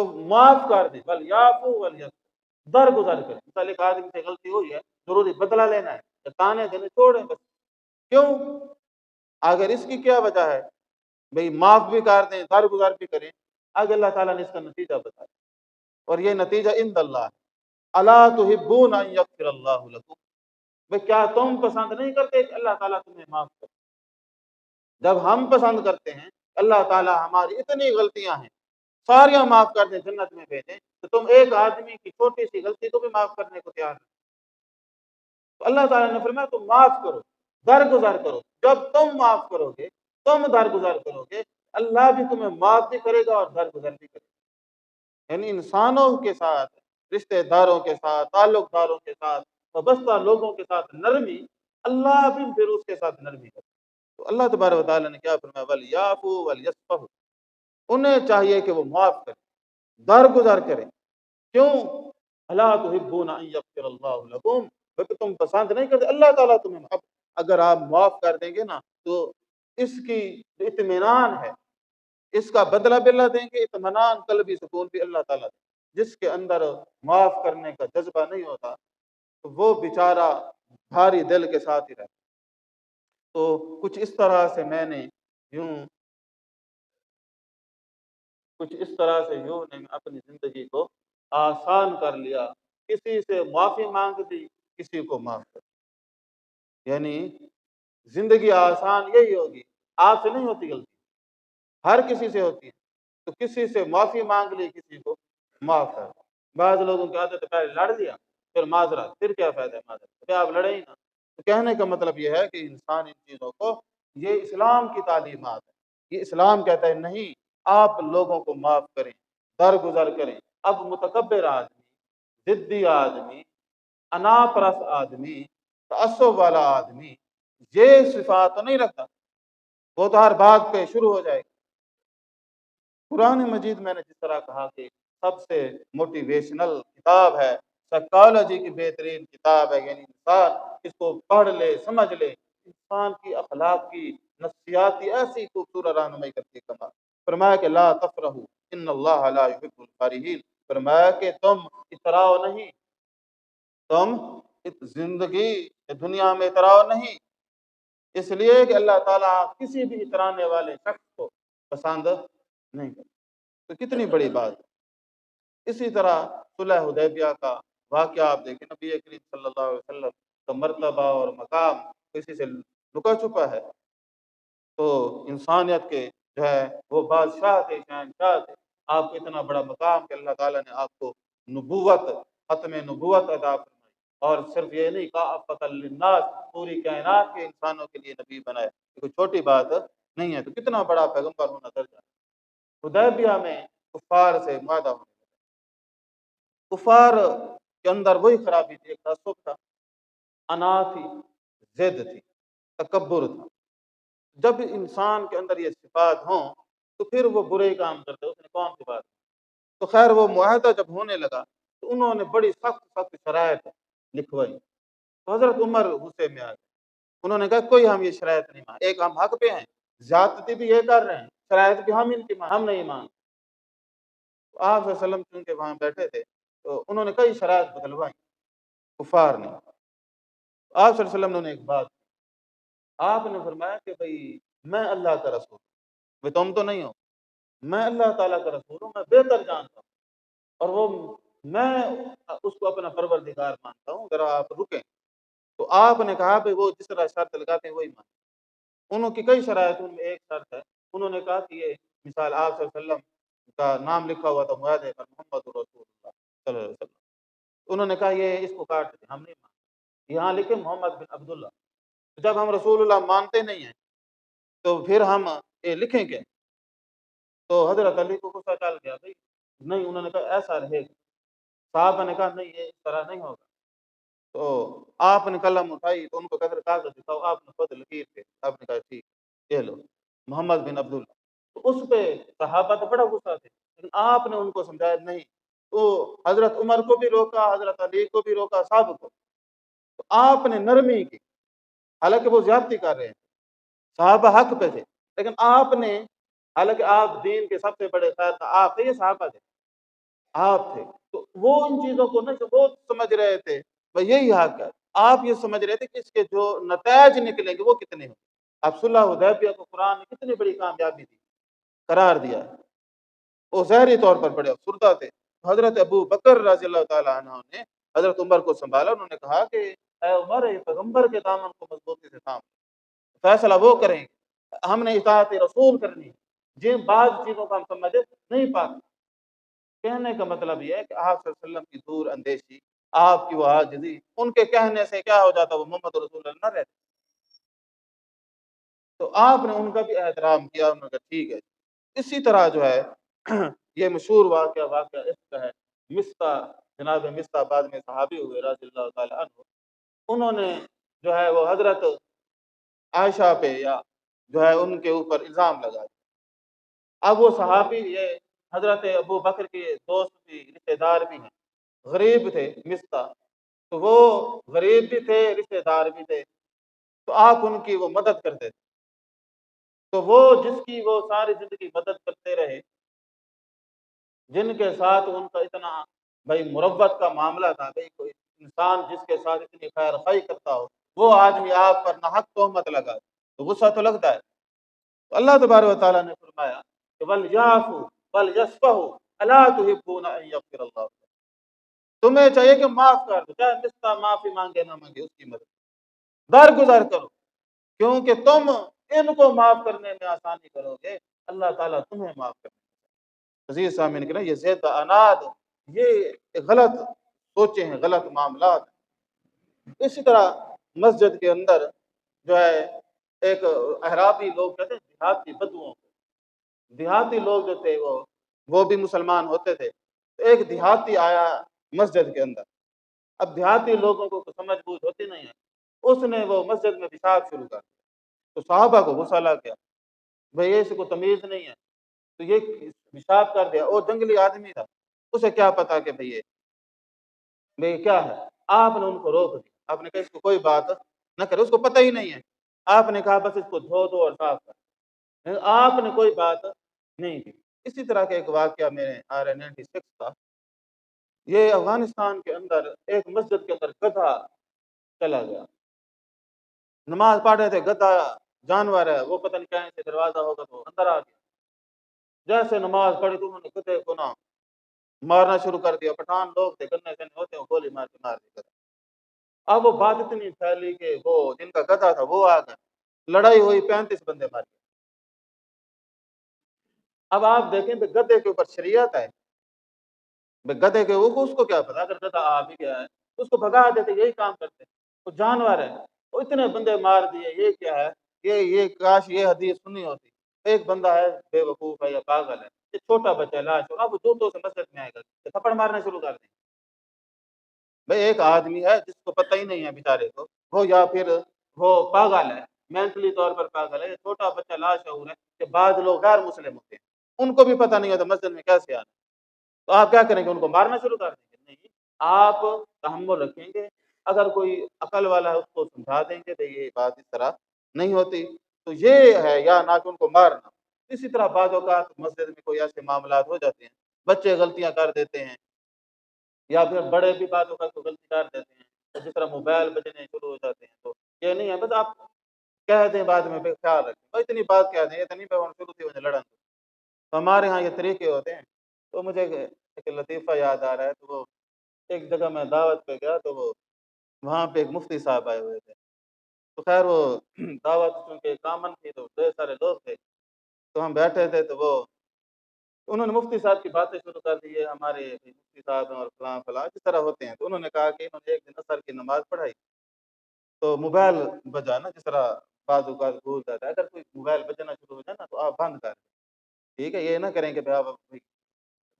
تو معاف کر دیں. وَلْيَعْفُوا وَلْيَصْفَحُوا، درگزر کریں. مثال ایک آدمی سے غلطی ہوئی ہے، ضروری بدلہ لینا ہے، تو تانے دینے چھوڑیں بس. کیوں؟ اگر اس کی کیا وجہ ہے بھئی معاف بھی کر دیں، درگزر بھی کریں، آگے اللہ تعالیٰ نے اس کا نتیجہ بتایا، اور یہ نتیجہ عند اللہ. الا تحبون ان یغفر اللہ لکم، بھئی کیا تم پسند نہیں کرتے کہ اللہ تعالیٰ تمہیں معاف کرے؟ جب ہم پسند کرتے ہیں اللہ تعالیٰ ہماری اتنی غلطیاں ہیں ساریاں معاف کر دیں، جنت میں بھیجیں، تو تم ایک آدمی کی چھوٹی سی غلطی کو بھی معاف کرنے کو تیار نہیں. تو اللہ تعالیٰ نے فرمایا تم معاف کرو، درگزر کرو. جب تم معاف کرو گے، تم درگزر کرو گے، اللہ بھی تمہیں معاف بھی کرے گا اور درگزر بھی کرے گا. یعنی انسانوں کے ساتھ، رشتہ داروں کے ساتھ، تعلق داروں کے ساتھ، وابستہ لوگوں کے ساتھ نرمی، اللہ بھی پھر اس کے ساتھ نرمی کرے. تو اللہ تبارک و تعالیٰ نے کیا فرمایا وَلْيَعْفُوا وَلْيَصْفَحُوا، انہیں چاہیے کہ وہ معاف کریں، درگزر کریں. کیوں؟ الا تحبون ان یغفر اللہ لکم، کیونکہ تم پسند نہیں کرتے اللہ تعالیٰ تمہیں. اب اگر آپ معاف کر دیں گے نا تو اس کی اطمینان ہے، اس کا بدلہ بھی اللہ دیں گے، اطمینان قلبی سکون بھی اللہ تعالیٰ دیں. جس کے اندر معاف کرنے کا جذبہ نہیں ہوتا تو وہ بیچارہ بھاری دل کے ساتھ ہی رہتا. تو کچھ اس طرح سے میں نے یوں اپنی زندگی کو آسان کر لیا. کسی سے معافی مانگ دی، کسی کو معاف کر دی. یعنی زندگی آسان یہی ہوگی. آپ سے نہیں ہوتی غلطی، ہر کسی سے ہوتی ہے. تو کسی سے معافی مانگ لی، کسی کو معاف کر دی. بعض لوگوں کی عادت ہے پہلے لڑ لیا پھر معذرت، پھر کیا فائدہ ہے معذرت، پھر آپ لڑے ہی نہ. تو کہنے کا مطلب یہ ہے کہ انسان ان چیزوں کو، یہ اسلام کی تعلیمات ہے. یہ اسلام کہتا ہے نہیں، آپ لوگوں کو معاف کریں، درگزر کریں. اب متکبر آدمی، ضدی آدمی، انا پرست آدمی، تعصب والا آدمی یہ صفات تو نہیں رکھتا، وہ تو ہر بات پہ شروع ہو جائے گا. قرآن مجید میں نے جس طرح کہا کہ سب سے موٹیویشنل کتاب ہے، سائیکالوجی کی بہترین کتاب ہے، یعنی انسان اس کو پڑھ لے سمجھ لے، انسان کی اخلاق کی نفسیاتی ایسی خوبصورت رہنمائی کرتی ہے کمال۔ فرمایا کہ لا تفرحوا ان اللہ لا يحب الفرحین، فرمایا کہ تم اتراؤ نہیں، تم زندگی دنیا میں اتراؤ نہیں، اس لیے کہ اللہ تعالیٰ کسی بھی اترانے والے شخص کو پسند نہیں کرتا۔ تو کتنی بڑی بات ہے۔ اسی طرح صلح حدیبیہ کا واقعہ آپ دیکھیں، نبی کریم صلی اللہ علیہ وسلم کا مرتبہ اور مقام کسی سے لکا چھپا ہے؟ تو انسانیت کے جو ہے وہ بادشاہ تھے، شہنشاہ تھے، آپ کو اتنا بڑا مقام کہ اللہ تعالیٰ نے آپ کو نبوت، ختم نبوت عطا فرمائی، اور صرف یہ نہیں، کافۃ للناس، پوری کائنات کے انسانوں کے لیے نبی بنائے، یہ کوئی چھوٹی بات نہیں ہے۔ تو کتنا بڑا پیغمبر ہونا درجہ ہے۔ حدیبیہ میں کفار سے معاہدہ ہونے لگا۔ کفار کے اندر وہی خرابی تھی، ایک تعصب تھا، انا تھی، ضد تھی، تکبر تھا۔ جب انسان کے اندر یہ صفات ہوں تو پھر وہ برے کام کرتے، اس نے کون سی بات؟ تو خیر وہ معاہدہ جب ہونے لگا تو انہوں نے بڑی سخت سخت شرائط لکھوائی، تو حضرت عمر غصے میں آ گئے، انہوں نے کہا کوئی ہم یہ شرائط نہیں مان، ایک ہم حق پہ ہیں، زیادتی بھی یہ کر رہے ہیں، شرائط بھی ہم ان کی ہم نہیں مان۔ تو آپ صلی اللہ علیہ وسلم چونکہ وہاں بیٹھے تھے تو انہوں نے کئی شرائط بدلوائی کفار نے۔ آپ صلی اللہ علیہ وسلم نے انہیں ایک بات، آپ نے فرمایا کہ بھئی میں اللہ کا رسول ہوں، بھئی تم تو نہیں ہو، میں اللہ تعالیٰ کا رسول ہوں، میں بہتر جانتا ہوں، اور وہ میں اس کو اپنا پروردگار مانتا ہوں، ذرا آپ رکیں۔ تو آپ نے کہا بھئی وہ جس طرح شرط لگاتے ہیں وہی مان۔ انہوں کی کئی شرائط، ان میں ایک شرط ہے، انہوں نے کہا کہ یہ مثال آپ صلی اللہ علیہ وسلم کا نام لکھا ہوا تھا معاہدے پر، محمد رسول اللہ صلی اللہ علیہ وسلم، انہوں نے کہا یہ اس کو کاٹ دیں، ہم نہیں مانتے، یہاں لکھے محمد بن عبداللہ۔ جب ہم رسول اللہ مانتے نہیں ہیں تو پھر ہم یہ لکھیں گے؟ تو حضرت علی کو غصہ چل گیا، بھائی نہیں، انہوں نے کہا ایسا رہے گا، صحابہ نے کہا نہیں، یہ اس طرح نہیں ہوگا۔ تو آپ نے قلم اٹھائی تو ان کو کہا کاغذ دکھاؤ، آپ نے خود لکیر کے آپ نے کہا ٹھیک یہ لو، محمد بن عبداللہ۔ تو اس پہ صحابہ تو بڑا غصہ تھے، لیکن آپ نے ان کو سمجھایا نہیں۔ تو حضرت عمر کو بھی روکا، حضرت علی کو بھی روکا، سب کو۔ تو آپ نے نرمی کی، حالانکہ وہ زیادتی کر رہے ہیں، صحابہ حق پہ تھے، لیکن آپ نے، حالانکہ آپ دین کے سب سے بڑے خیر آپ تھے، یہ صحابہ تھے، آپ تھے، تو وہ ان چیزوں کو نہیں، وہ سمجھ رہے تھے بھئی یہی حق ہے، آپ یہ سمجھ رہے تھے کہ اس کے جو نتائج نکلیں گے وہ کتنے ہوں۔ اب صلح حدیبیہ کو قرآن نے کتنی بڑی کامیابی دی، قرار دیا ہے، وہ ظاہری طور پر بڑے افسردہ تھے۔ حضرت ابو بکر رضی اللہ تعالیٰ عنہ نے حضرت عمر کو سنبھالا، انہوں نے کہا کہ اے عمر، پیغمبر کے دامن کو مضبوطی سے تھام، فیصلہ وہ کریں گے، ہم نے اطاعت رسول کرنی ہے، جن بعض چیزوں کا ہم سمجھ نہیں پاتے۔ کہنے کا مطلب یہ ہے کہ آپ صلی اللہ علیہ وسلم کی دور اندیشی، آپ کی وہ عاجزی، ان کے کہنے سے کیا ہو جاتا، وہ محمد رسول اللہ نہ رہتے، تو آپ نے ان کا بھی احترام کیا، انہوں نے کہا ٹھیک ہے۔ اسی طرح جو ہے یہ مشہور واقعہ اس کا ہے، مصطح، جناب مصطح بعد میں صحابی ہوئے رضی اللہ تعالیٰ عنہ، انہوں نے جو ہے وہ حضرت عائشہ پہ یا جو ہے ان کے اوپر الزام لگا دیا۔ اب وہ صحابی یہ حضرت ابو بکر کے دوست بھی، رشتہ دار بھی ہیں، غریب تھے مصطح، تو وہ غریب بھی تھے، رشتہ دار بھی تھے، تو آپ ان کی وہ مدد کرتے تھے، تو وہ جس کی وہ ساری زندگی مدد کرتے رہے، جن کے ساتھ ان کا اتنا بھائی مروت کا معاملہ تھا، بھائی کوئی انسان جس کے ساتھ اتنی خیر خواہی کرتا ہو، وہ آدمی آپ پر ناحق تہمت لگا تو غصہ تو لگتا ہے۔ تو اللہ تبارک و تعالیٰ نے فرمایا کہ وَلْيَعْفُوا وَلْيَصْفَحُوا أَلَا تُحِبُّونَ أَن يَغْفِرَ اللَّهُ لَكُمْ، تمہیں چاہیے کہ معاف کر دو، چاہے مصطح معافی مانگے نہ مانگے، اس کی مدد درگزر کرو، کیونکہ تم ان کو معاف کرنے میں آسانی کرو گے، اللہ تعالیٰ تمہیں معاف کرے گا۔ عزیز سامعین کرام، یہ زید اناد، یہ غلط سوچیں ہیں، غلط معاملات ہیں۔ اسی طرح مسجد کے اندر جو ہے ایک احرابی لوگ کہتے ہیں دیہاتی بدوؤں، دیہاتی لوگ جو تھے وہ بھی مسلمان ہوتے تھے، تو ایک دیہاتی آیا مسجد کے اندر، اب دیہاتی لوگوں کو سمجھ بوجھ ہوتی نہیں ہے، اس نے وہ مسجد میں پیشاب شروع کر دیا، تو صحابہ کو غصہ لگ گیا، بھئی اس کو تمیز نہیں ہے، تو یہ پیشاب کر دیا، اور جنگلی آدمی تھا، اسے کیا پتا کہ بھئی بھئی کیا ہے؟ آپ نے ان کو روک دیا، آپ نے کہا اس کو کوئی بات نہ کرے، اس کو پتہ ہی نہیں ہے، آپ نے کہا بس اس کو دھو دو اور صاف کر، آپ نے کوئی بات نہیں کی۔ اسی طرح کا ایک واقعہ میرے R96 کا، یہ افغانستان کے اندر ایک مسجد کے اندر گدھا چلا گیا، نماز پڑھ رہے تھے، گدھا جانور ہے وہ پتہ نہیں کہیں سے دروازہ ہوگا تو اندر آ گیا، جیسے نماز پڑھی تو انہوں نے گدھے کو نا مارنا شروع کر دیا، پٹھان لوگ تھے، گنے گنے ہوتے ہیں، گولی مار کے مار دیا۔ اب وہ بات اتنی پھیلی کہ وہ جن کا گدھا تھا وہ آ گئے، لڑائی ہوئی، 35 بندے مارے۔ اب آپ دیکھیں کہ گدھے کے اوپر شریعت ہے، گدھے کے اوپر اس کو کیا پتا، اگر گدھا آ بھی گیا ہے اس کو بھگا دیتے، یہی کام کرتے، وہ جانور ہے، وہ اتنے بندے مار دیے، یہ کیا ہے، یہ کاش یہ حدیث سنی ہوتی، ایک بندہ ہے بے وقوف ہے یا پاگل ہے، یہ چھوٹا بچہ ہے لاش، اب وہ جوتوں سے مسجد میں آئے گا، تھپڑ مارنا شروع کر دیں۔ بھئی ایک آدمی ہے جس کو پتہ ہی نہیں ہے بیچارے کو، وہ یا پھر وہ پاگل ہے، مینٹلی طور پر پاگل ہے، یہ چھوٹا بچہ لاشعور ہے، کہ بعض لوگ غیر مسلم ہوتے ہیں، ان کو بھی پتہ نہیں ہوتا مسجد میں کیسے آنا، تو آپ کیا کریں گے، ان کو مارنا شروع کر دیں گے؟ نہیں، آپ تحمل رکھیں گے، اگر کوئی عقل والا ہے اس کو سمجھا دیں گے کہ یہ بات اس طرح نہیں ہوتی، تو یہ ہے، یا نہ کہ ان کو مارنا۔ اسی طرح بعض اوقات مسجد میں کوئی ایسے معاملات ہو جاتے ہیں، بچے غلطیاں کر دیتے ہیں، یا پھر بڑے بھی بعض اوقات کو غلطی کر دیتے ہیں، جس طرح موبائل بجنے شروع ہو جاتے ہیں، تو یہ نہیں ہے، بس آپ کہہ دیں بعد میں، خیال رکھیں، بس اتنی بات کہہ دیں، اتنی پہ شروع تھی وجہ لڑن، تو ہمارے ہاں یہ طریقے ہوتے ہیں۔ تو مجھے ایک لطیفہ یاد آ رہا ہے، تو وہ ایک جگہ میں دعوت پہ گیا، تو وہ وہاں پہ ایک مفتی صاحب آئے ہوئے تھے، تو خیر وہ دعوت چونکہ کامن تھی تو ڈھیر سارے لوگ تھے، تو ہم بیٹھے تھے، تو وہ انہوں نے مفتی صاحب کی باتیں شروع کر دی، یہ ہمارے مفتی صاحب ہیں اور فلاں فلاں جس طرح ہوتے ہیں، تو انہوں نے کہا کہ انہوں نے ایک دن عصر کی نماز پڑھائی، تو موبائل بجا نا، جس طرح بعض اوقات بھول جاتا ہے، اگر کوئی موبائل بجنا شروع ہو جائے نا تو آپ بند کر دیں، ٹھیک ہے، یہ نہ کریں کہ آپ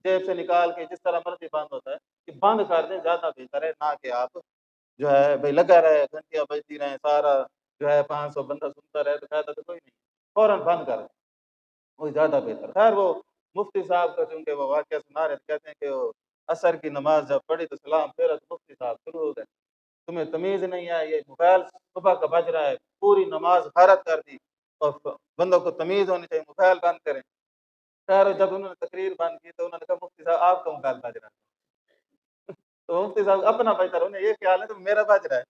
جیب سے نکال کے جس طرح مرضی بند ہوتا ہے کہ بند کر دیں، زیادہ بہتر ہے، نہ کہ آپ جو ہے بھائی لگا رہے، گھنٹیاں بجتی رہیں، سارا جو ہے 500 بندہ سنتا رہے تو فائدہ تو کوئی نہیں، فوراً بند کر دیں، وہی زیادہ بہتر۔ خیر وہ مفتی صاحب کا چونکہ وہ واقعہ سنا رہے تھے، کہتے ہیں کہ وہ عصر کی نماز جب پڑھی تو سلام پھیرا تو مفتی صاحب شروع ہو گئے، تمہیں تمیز نہیں ہے، یہ موبائل صبح کا بج رہا ہے، پوری نماز غارت کر دی، اور بندوں کو تمیز ہونی چاہیے، موبائل بند کریں۔ خیر جب انہوں نے تقریر بند کی تو انہوں نے کہا مفتی صاحب آپ کا موبائل بج رہا ہے، تو مفتی صاحب اپنا بجتا رہا، انہیں یہ خیال ہے تو میرا بج رہا ہے،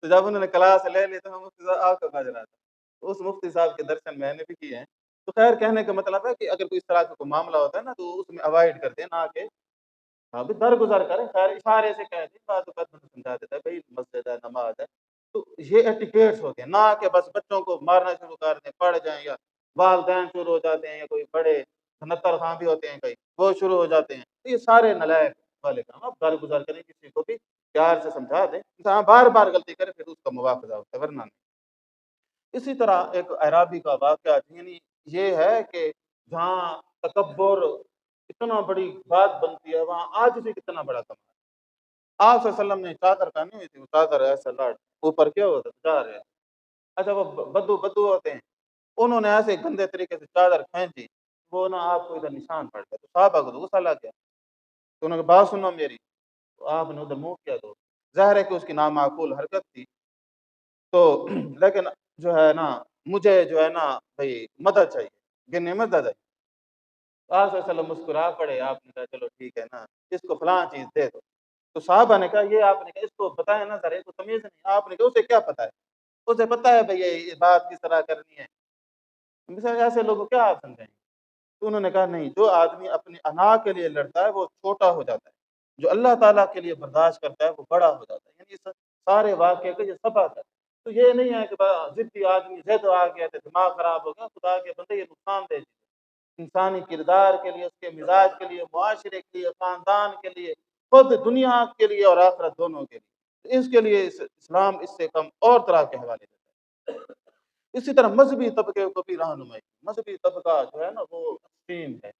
تو جب انہوں نے کلاس لے لی تو مفتی صاحب آپ کا بج رہا تھا، تو اس مفتی صاحب کے درشن میں نے بھی کیے ہیں۔ تو خیر کہنے کا مطلب ہے کہ اگر کوئی اس طرح کا کوئی معاملہ ہوتا ہے نا تو اس میں اوائڈ کرتے ہیں، نہ کہ ہاں بھی درگزر کریں، خیر اشارے سے کہہ دیں، بعض اوقات میں سمجھا دیتا ہے بھائی مسجد ہے، نماز ہے، تو یہ ایٹیکیٹس ہوتے ہیں، نہ کہ بس بچوں کو مارنا شروع کر دیں، پڑھ جائیں، یا والدین شروع ہو جاتے ہیں، یا کوئی بڑے نتر خاں بھی ہوتے ہیں کئی، وہ شروع ہو جاتے ہیں، تو یہ سارے نلائق والے کام آپ درگزر کریں، کسی کو بھی پیار سے سمجھا دیں، انسان بار بار غلطی کرے پھر اس کا مواخذہ ہوتا ہے، ورنہ نہیں۔ اسی طرح ایک اعرابی کا واقعہ، یعنی یہ ہے کہ جہاں تکبر اتنا بڑی بات بنتی ہے وہاں آج بھی کتنا بڑا کام ہے۔ آپ صلی اللہ علیہ وسلم نے چادر پہنی ہوئی تھی، وہ چادر ایسا لاٹ اوپر کیا ہوتا جا رہے ہیں، اچھا وہ بدو ہوتے ہیں، انہوں نے ایسے گندے طریقے سے چادر کھینچی، وہ نا آپ کو ادھر نشان پڑ گیا، تو صحابہ کو تو غصہ لگ گیا، تو انہوں نے بات سنو میری، تو آپ نے ادھر منہ کیا، تو ظاہر ہے کہ اس کی نامعقول حرکت تھی، تو لیکن جو ہے نا مجھے جو ہے نا بھائی مدد چاہیے، گننے مدد ہے، آپ صلی اللہ علیہ وسلم مسکرا پڑے، آپ نے کہا چلو ٹھیک ہے نا، اس کو فلاں چیز دے دو، تو صحابہ نے کہا یہ آپ نے کہا اس کو بتایا نا ذرا، اس کو تمیز نہیں، آپ نے کہا اسے کیا پتا ہے، اسے پتا ہے بھئی یہ بات کس طرح کرنی ہے، مثلا ایسے لوگوں کو کیا آپ سمجھائیں گے؟ تو انہوں نے کہا نہیں، جو آدمی اپنی انا کے لیے لڑتا ہے وہ چھوٹا ہو جاتا ہے، جو اللہ تعالیٰ کے لیے برداشت کرتا ہے وہ بڑا ہو جاتا ہے، یعنی اس سارے واقعے کا یہ سبق ہے، تو یہ نہیں ہے کہ ضدی آدمی زد آ گیا تو دماغ خراب ہو گیا، خدا کے بندے یہ نقصان دہ چیز ہے، انسانی کردار کے لیے، اس کے مزاج کے لیے، معاشرے کے لیے، خاندان کے لیے، خود دنیا کے لیے اور آخرت دونوں کے لیے، اس کے لیے اسلام اس سے کم اور طرح کے حوالے دیتا ہے۔ اسی طرح مذہبی طبقے کو بھی رہنمائی، مذہبی طبقہ جو ہے نا وہ ایکسٹریم ہے،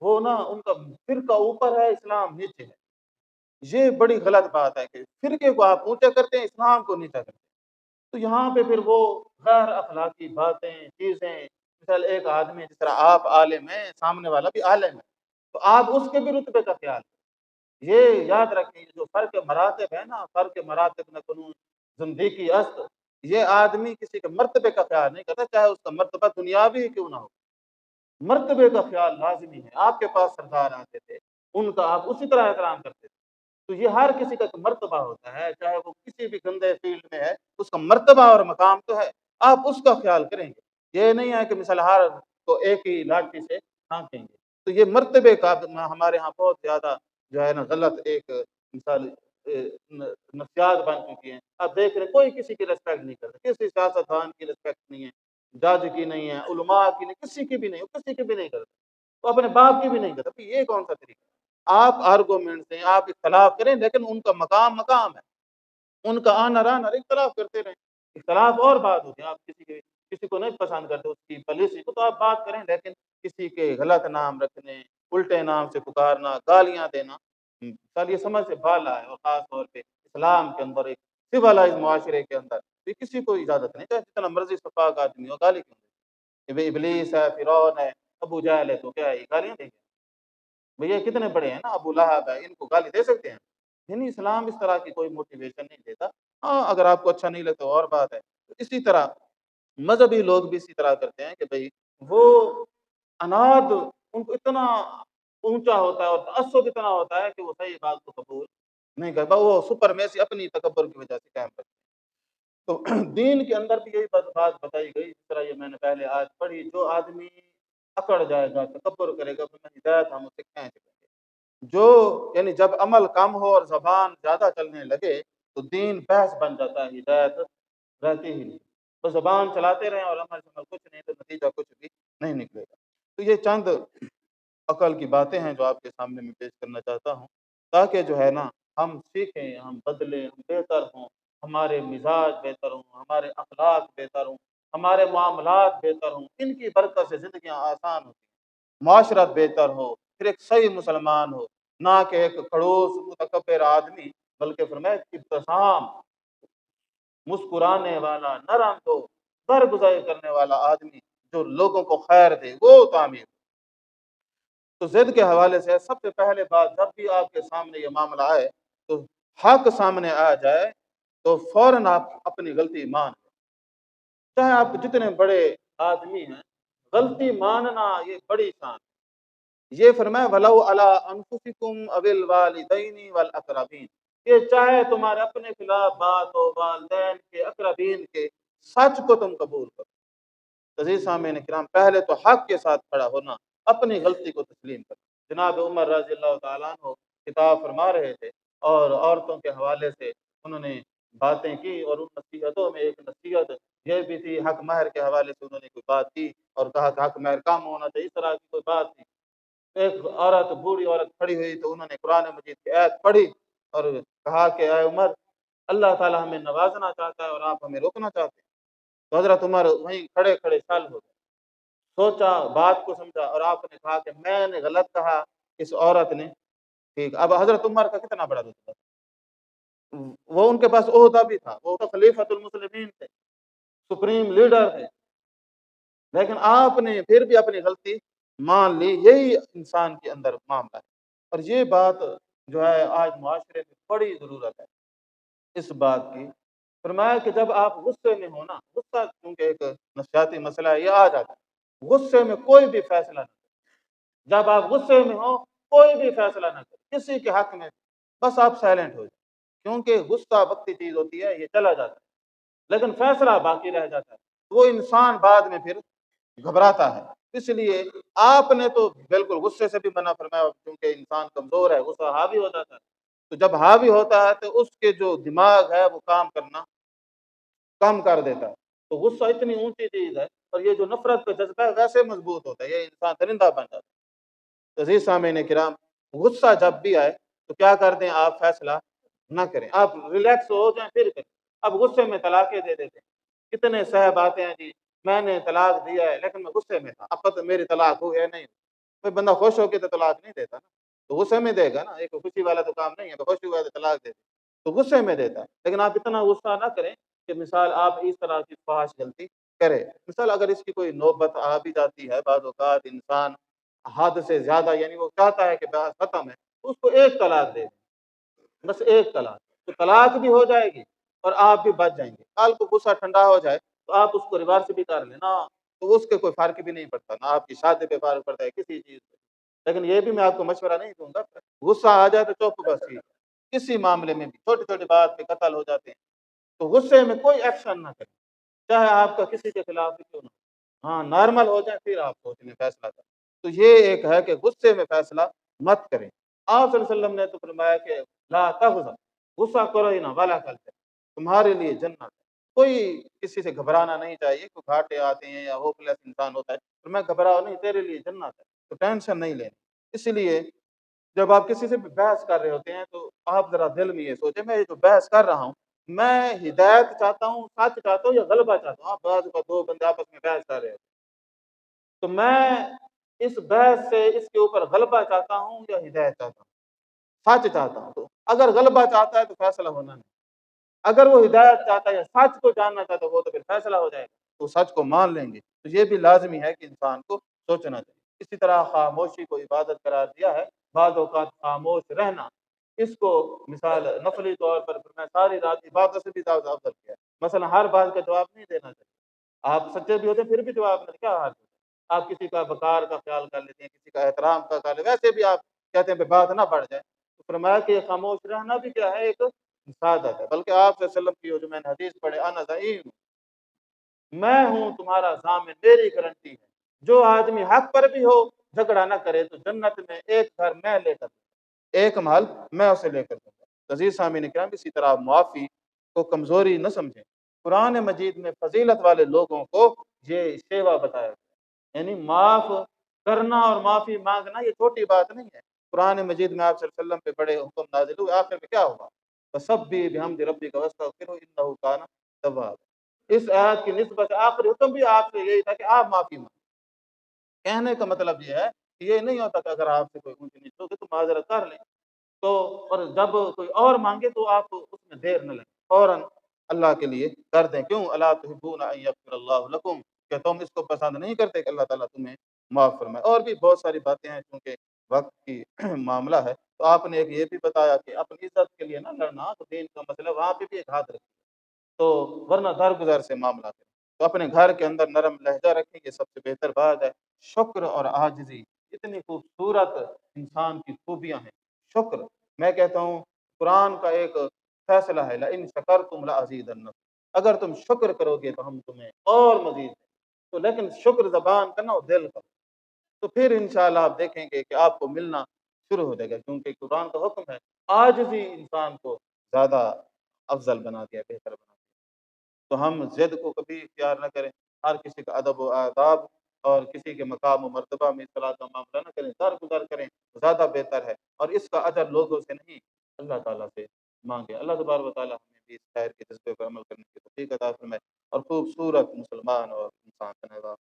وہ نا ان کا فرقہ اوپر ہے، اسلام نیچے ہے، یہ بڑی غلط بات ہے کہ فرقے کو آپ اونچا کرتے ہیں، اسلام کو نیچا کرتے ہیں، تو یہاں پہ پھر وہ غیر اخلاقی باتیں چیزیں، مثال ایک آدمی جس طرح آپ عالم ہیں، سامنے والا بھی عالم ہے، تو آپ اس کے بھی رتبے کا خیال کریں، یہ یاد رکھیں، جو فرق مراتب ہے نا، فرق مراتب نہ کنون زندگی است، یہ آدمی کسی کے مرتبے کا خیال نہیں کرتا، چاہے اس کا مرتبہ دنیاوی ہی کیوں نہ ہو، مرتبے کا خیال لازمی ہے۔ آپ کے پاس سردار آتے تھے، ان کا آپ اسی طرح احترام کرتے تھے۔ تو یہ ہر کسی کا ایک مرتبہ ہوتا ہے، چاہے وہ کسی بھی گندے فیلڈ میں ہے، اس کا مرتبہ اور مقام تو ہے، آپ اس کا خیال کریں گے۔ یہ نہیں ہے کہ مثال ہر کو ایک ہی لاٹھی سے ہانکیں گے۔ تو یہ مرتبے کا ہمارے ہاں بہت زیادہ جو ہے نا غلط ایک مثال نفسیات بن چکی ہیں۔ آپ دیکھ رہے ہیں کوئی کسی کی ریسپیکٹ نہیں کرتا، کسی سیاستدان کی ریسپیکٹ نہیں ہے، جج کی نہیں ہے، علماء کی نہیں، کسی کی بھی نہیں، کسی کی بھی نہیں کرتا، وہ اپنے باپ کی بھی نہیں کرتا۔ یہ کون سا طریقہ؟ آپ آرگومنٹ سے آپ اختلاف کریں، لیکن ان کا مقام مقام ہے، ان کا آنر آنر، اختلاف کرتے رہیں۔ اختلاف اور بات ہوتی ہے، آپ کسی کو نہیں پسند کرتے اس کی پالیسی کو، تو آپ بات کریں، لیکن کسی کے غلط نام رکھنے، الٹے نام سے پکارنا، گالیاں دینا، سر یہ سمجھ سے بالا ہے۔ اور خاص طور پہ اسلام کے اندر، ایک سویلائز معاشرے کے اندر یہ کسی کو اجازت نہیں، چاہے جتنا مرضی شفاق آدمی ہو، گالی کیوں دے؟ ابلیس ہے، فرعون ہے، ابو جہل ہے، تو کیا ہے یہ گالیاں دیں گے؟ بھیا کتنے بڑے ہیں نا، ابو لہب ہے، ان کو گالی دے سکتے ہیں؟ یعنی اسلام اس طرح کی کوئی موٹیویشن نہیں دیتا۔ ہاں اگر آپ کو اچھا نہیں لگتا اور بات ہے۔ اسی طرح مذہبی لوگ بھی اسی طرح کرتے ہیں کہ بھئی وہ اناد، ان کو اتنا اونچا ہوتا ہے اور تعصب اتنا ہوتا ہے کہ وہ صحیح بات کو قبول نہیں کرتا، وہ سپرمیسی اپنی تکبر کی وجہ سے قائم کرتے ہیں۔ تو دین کے اندر بھی یہی بات بتائی گئی، جس طرح یہ میں نے پہلے آج پڑھی، جو آدمی اکڑ جائے گا، تکبر کرے گا، تو ہدایت ہم اسے کھینچ لیں گے۔ جو یعنی جب عمل کم ہو اور زبان زیادہ چلنے لگے تو دین بحث بن جاتا ہے، ہدایت رہتی ہی نہیں۔ تو زبان چلاتے رہیں اور عمل سے کچھ نہیں، تو نتیجہ کچھ بھی نہیں نکلے گا۔ تو یہ چند عقل کی باتیں ہیں جو آپ کے سامنے میں پیش کرنا چاہتا ہوں، تاکہ جو ہے نا ہم سیکھیں، ہم بدلیں، ہم بہتر ہوں، ہمارے مزاج بہتر ہوں، ہمارے اخلاق بہتر ہوں، ہمارے معاملات بہتر ہوں۔ ان کی برکت سے زندگیاں آسان ہوتی ہیں، معاشرت بہتر ہو، پھر ایک صحیح مسلمان ہو، نہ کہ ایک خڑوس متکبر آدمی، بلکہ فرمایا ابتسام، مسکرانے والا، نرم دو، درگزر کرنے والا آدمی جو لوگوں کو خیر دے، وہ تعمیر۔ تو ضد کے حوالے سے سب سے پہلے بات، جب بھی آپ کے سامنے یہ معاملہ آئے تو حق سامنے آ جائے تو فوراً آپ اپنی غلطی مان لیں، چاہے آپ جتنے بڑے آدمی ہیں، غلطی ماننا یہ بڑی شان ہے۔ یہ فرمایا وَلَوْ عَلَىٰ أَنفُسِكُمْ أَوِ الْوَالِدَيْنِ وَالْأَقْرَبِينَ، کہ چاہے تمہارے اپنے خلاف بات ہو، والدین کے، اقربین کے، سچ کو تم قبول کرو۔ عزیز سامعین کرام، پہلے تو حق کے ساتھ کھڑا ہونا، اپنی غلطی کو تسلیم کرنا۔ جناب عمر رضی اللہ تعالیٰ عنہ خطاب فرما رہے تھے اور عورتوں کے حوالے سے انہوں نے باتیں کی، اور ان نصیحتوں میں ایک نصیحت یہ بھی تھی، حق مہر کے حوالے سے انہوں نے کوئی بات کی اور کہا کہ حق مہر کم ہونا چاہیے، اس طرح کی کوئی بات تھی۔ ایک عورت، بوڑھی عورت کھڑی ہوئی تو انہوں نے قرآن مجید کی آیت پڑھی اور کہا کہ اے عمر، اللہ تعالیٰ ہمیں نوازنا چاہتا ہے اور آپ ہمیں روکنا چاہتے ہیں۔ تو حضرت عمر وہیں کھڑے کھڑے چھل ہو گئے، سوچا، بات کو سمجھا، اور آپ نے کہا کہ میں نے غلط کہا، اس عورت نے ٹھیک۔ اب حضرت عمر کا کتنا بڑا رتبہ، وہ ان کے پاس عہدہ بھی تھا، وہ تو خلیفۃ المسلمین تھے، سپریم لیڈر تھے، لیکن آپ نے پھر بھی اپنی غلطی مان لی۔ یہی انسان کے اندر معاملہ ہے، اور یہ بات جو ہے آج معاشرے میں بڑی ضرورت ہے اس بات کی۔ فرمایا کہ جب آپ غصے میں ہو نا، غصہ کیونکہ ایک نفسیاتی مسئلہ ہے، یہ آ جاتا ہے، غصے میں کوئی بھی فیصلہ نہ کریں۔ جب آپ غصے میں ہو کوئی بھی فیصلہ نہ کریں کسی کے حق میں، بس آپ سائلنٹ ہو جائیں، کیونکہ غصہ وقتی چیز ہوتی ہے، یہ چلا جاتا ہے، لیکن فیصلہ باقی رہ جاتا ہے۔ وہ انسان بعد میں پھر گھبراتا ہے۔ اس لیے آپ نے تو بالکل غصے سے بھی منع فرمایا، کیونکہ انسان کمزور ہے، غصہ حاوی ہو جاتا ہے۔ تو جب حاوی ہوتا ہے تو اس کے جو دماغ ہے وہ کام کرنا کم کر دیتا ہے۔ تو غصہ اتنی اونچی چیز ہے، اور یہ جو نفرت کا جذبہ ہے ویسے مضبوط ہوتا ہے، یہ انسان درندہ بن جاتا ہے۔ عزیز سامعین کرام، غصہ جب بھی آئے تو کیا کر دیں آپ، فیصلہ نہ کریں، آپ ریلیکس ہو جائیں پھر کریں۔ اب غصے میں طلاقیں دے دیتے ہیں، کتنے صاحب آتے ہیں، جی میں نے طلاق دیا ہے لیکن میں غصے میں تھا، اب پتہ میری طلاق ہوئی ہے نہیں، کوئی بندہ خوش ہو کے تو طلاق نہیں دیتا نا، تو غصے میں دے گا نا، ایک خوشی والا تو کام نہیں ہے، تو خوشی ہوا تو طلاق دے دے، تو غصے میں دیتا ہے۔ لیکن آپ اتنا غصہ نہ کریں کہ مثال آپ اس طرح کی فحش غلطی کرے۔ مثال اگر اس کی کوئی نوبت آ بھی جاتی ہے، بعض اوقات انسان حد سے زیادہ، یعنی وہ چاہتا ہے کہ بحث ختم ہے، اس کو ایک طلاق دے دیں، بس ایک طلاق، تو طلاق بھی ہو جائے گی اور آپ بھی بچ جائیں گے۔ کل کو غصہ ٹھنڈا ہو جائے تو آپ اس کو ریورس بھی کر لیں نا، تو اس کے کوئی فرق بھی نہیں پڑتا، نہ آپ کی شادی پہ فرق پڑتا ہے کسی چیز پہ۔ لیکن یہ بھی میں آپ کو مشورہ نہیں دوں گا، غصہ آ جائے تو چپ بس ہی، کسی معاملے میں بھی چھوٹی چھوٹی بات پہ قتل ہو جاتے ہیں، تو غصے میں کوئی ایکشن نہ کریں، چاہے آپ کا کسی کے خلاف ہی کیوں نہ ہو۔ ہاں نارمل ہو جائے پھر آپ سوچ لیں فیصلہ کریں۔ تو یہ ایک ہے کہ غصے میں فیصلہ مت کریں۔ آپ صلی اللہ علیہ وسلم نے تو فرمایا کہ لا تغضب، غصہ کرو ہی نہ، ولا تحزن، تمہارے لیے جنت ہے۔ کوئی کسی سے گھبرانا نہیں چاہیے، کوئی گھاٹے آتے ہیں یا ہوپلیس انسان ہوتا ہے تو میں گھبراؤ نہیں، تیرے لیے جنت ہے، تو ٹینشن نہیں لینی۔ اس لیے جب آپ کسی سے بھی بحث کر رہے ہوتے ہیں تو آپ ذرا دل میں یہ سوچیں میں یہ جو بحث کر رہا ہوں، میں ہدایت چاہتا ہوں، سچ چاہتا ہوں یا غلبہ چاہتا ہوں؟ آپ بعض اوقات دو بندے آپس میں بحث کر رہے ہوتے ہیں، تو میں اس بحث سے اس کے اوپر غلبہ چاہتا ہوں یا ہدایت چاہتا ہوں؟ سچ چاہتا ہوں۔ تو اگر غلبہ چاہتا ہے تو فیصلہ ہونا نہیں، اگر وہ ہدایت چاہتا ہے یا سچ کو جاننا چاہتا ہے وہ تو پھر فیصلہ ہو جائے گا، تو سچ کو مان لیں گے۔ تو یہ بھی لازمی ہے کہ انسان کو سوچنا چاہیے۔ اسی طرح خاموشی کو عبادت قرار دیا ہے، بعض اوقات خاموش رہنا، اس کو مثال نفلی طور پر میں ساری رات عبادت سے بھی زیادہ افضل کیا ہے۔ مثلا ہر بات کا جواب نہیں دینا چاہیے، آپ سچے بھی ہوتے ہیں پھر بھی جواب نہیں، کیا حال ہے؟ آپ کسی کا وقار کا خیال کر لیتے ہیں، کسی کا احترام کا خیال، ویسے بھی آپ کہتے ہیں کہ بات نہ بڑھ جائے، تو فرمایا کہ خاموش رہنا بھی کیا ہے، ایک سعادت ہے۔ بلکہ آپ صلی اللہ علیہ وسلم کی جو میں نے حدیث پڑھے، انا ضعیم، میں ہوں تمہارا ضامن، میری گارنٹی ہے، جو آدمی حق پر بھی ہو جھگڑا نہ کرے تو جنت میں ایک گھر میں لے کر دوں گا، ایک محل میں اسے لے کر دوں گا۔ عزیز سامعین کرام، اسی طرح معافی کو کمزوری نہ سمجھیں۔ قرآن مجید میں فضیلت والے لوگوں کو یہ شیوا بتایا گیا ہے، یعنی معاف کرنا اور معافی مانگنا یہ چھوٹی بات نہیں ہے۔ قرآن مجید میں آپ صلی اللہ علیہ وسلم پہ بڑے حکم نازل ہوئے، آخر میں کیا ہوا؟ فَسَبِّحْ بِحَمْدِ رَبِّكَ وَاسْتَغْفِرْهُ إِنَّهُ كَانَ توابا۔ اس آیت کی نسبت آخری حکم بھی آپ سے یہی تھا کہ آپ معافی مانگیں۔ کہنے کا مطلب یہ ہے کہ یہ نہیں ہوتا کہ اگر آپ سے کوئی اونچ نیچ ہوگی تو معذرت کر لیں، تو اور جب کوئی اور مانگے تو آپ اس میں دیر نہ لگیں، فوراً اللہ کے لیے کر دیں۔ کیوں؟ الا تحبون ان یغفر اللہ لکم، کہ تم اس کو پسند نہیں کرتے کہ اللہ تعالیٰ تمہیں معاف فرمائے۔ اور بھی بہت ساری باتیں ہیں، چونکہ وقت کی معاملہ ہے تو آپ نے ایک یہ بھی بتایا کہ اپنی عزت کے لیے نہ لڑنا، تو دین کا مسئلہ وہاں پہ بھی ایک ہاتھ رکھیے، تو ورنہ درگزر سے معاملہ کریں، تو اپنے گھر کے اندر نرم لہجہ رکھیں، یہ سب سے بہتر بات ہے۔ شکر اور عاجزی اتنی خوبصورت انسان کی خوبیاں ہیں۔ شکر، میں کہتا ہوں قرآن کا ایک فیصلہ ہے، لئن شکرتم لازیدنکم، اگر تم شکر کرو گے تو ہم تمہیں اور مزید دیں۔ تو لیکن شکر زبان کا نہ ہو، دل کا، تو پھر انشاءاللہ آپ دیکھیں گے کہ آپ کو ملنا شروع ہو جائے گا، کیونکہ قرآن کا حکم ہے عاجزی انسان کو زیادہ افضل بنا دیا، بہتر بنا دیا۔ تو ہم ضد کو کبھی اختیار نہ کریں، ہر کسی کا ادب و آداب اور کسی کے مقام و مرتبہ میں اصطلاح کا معاملہ نہ کریں، درگزر کریں، زیادہ بہتر ہے، اور اس کا اجر لوگوں سے نہیں اللہ تعالیٰ سے مانگے۔ اللہ تبارک و تعالیٰ ہمیں بھی اس خیر کے جذبے پر عمل کرنے کی توفیق عطا فرمائے اور خوبصورت مسلمان اور انسان بنائے۔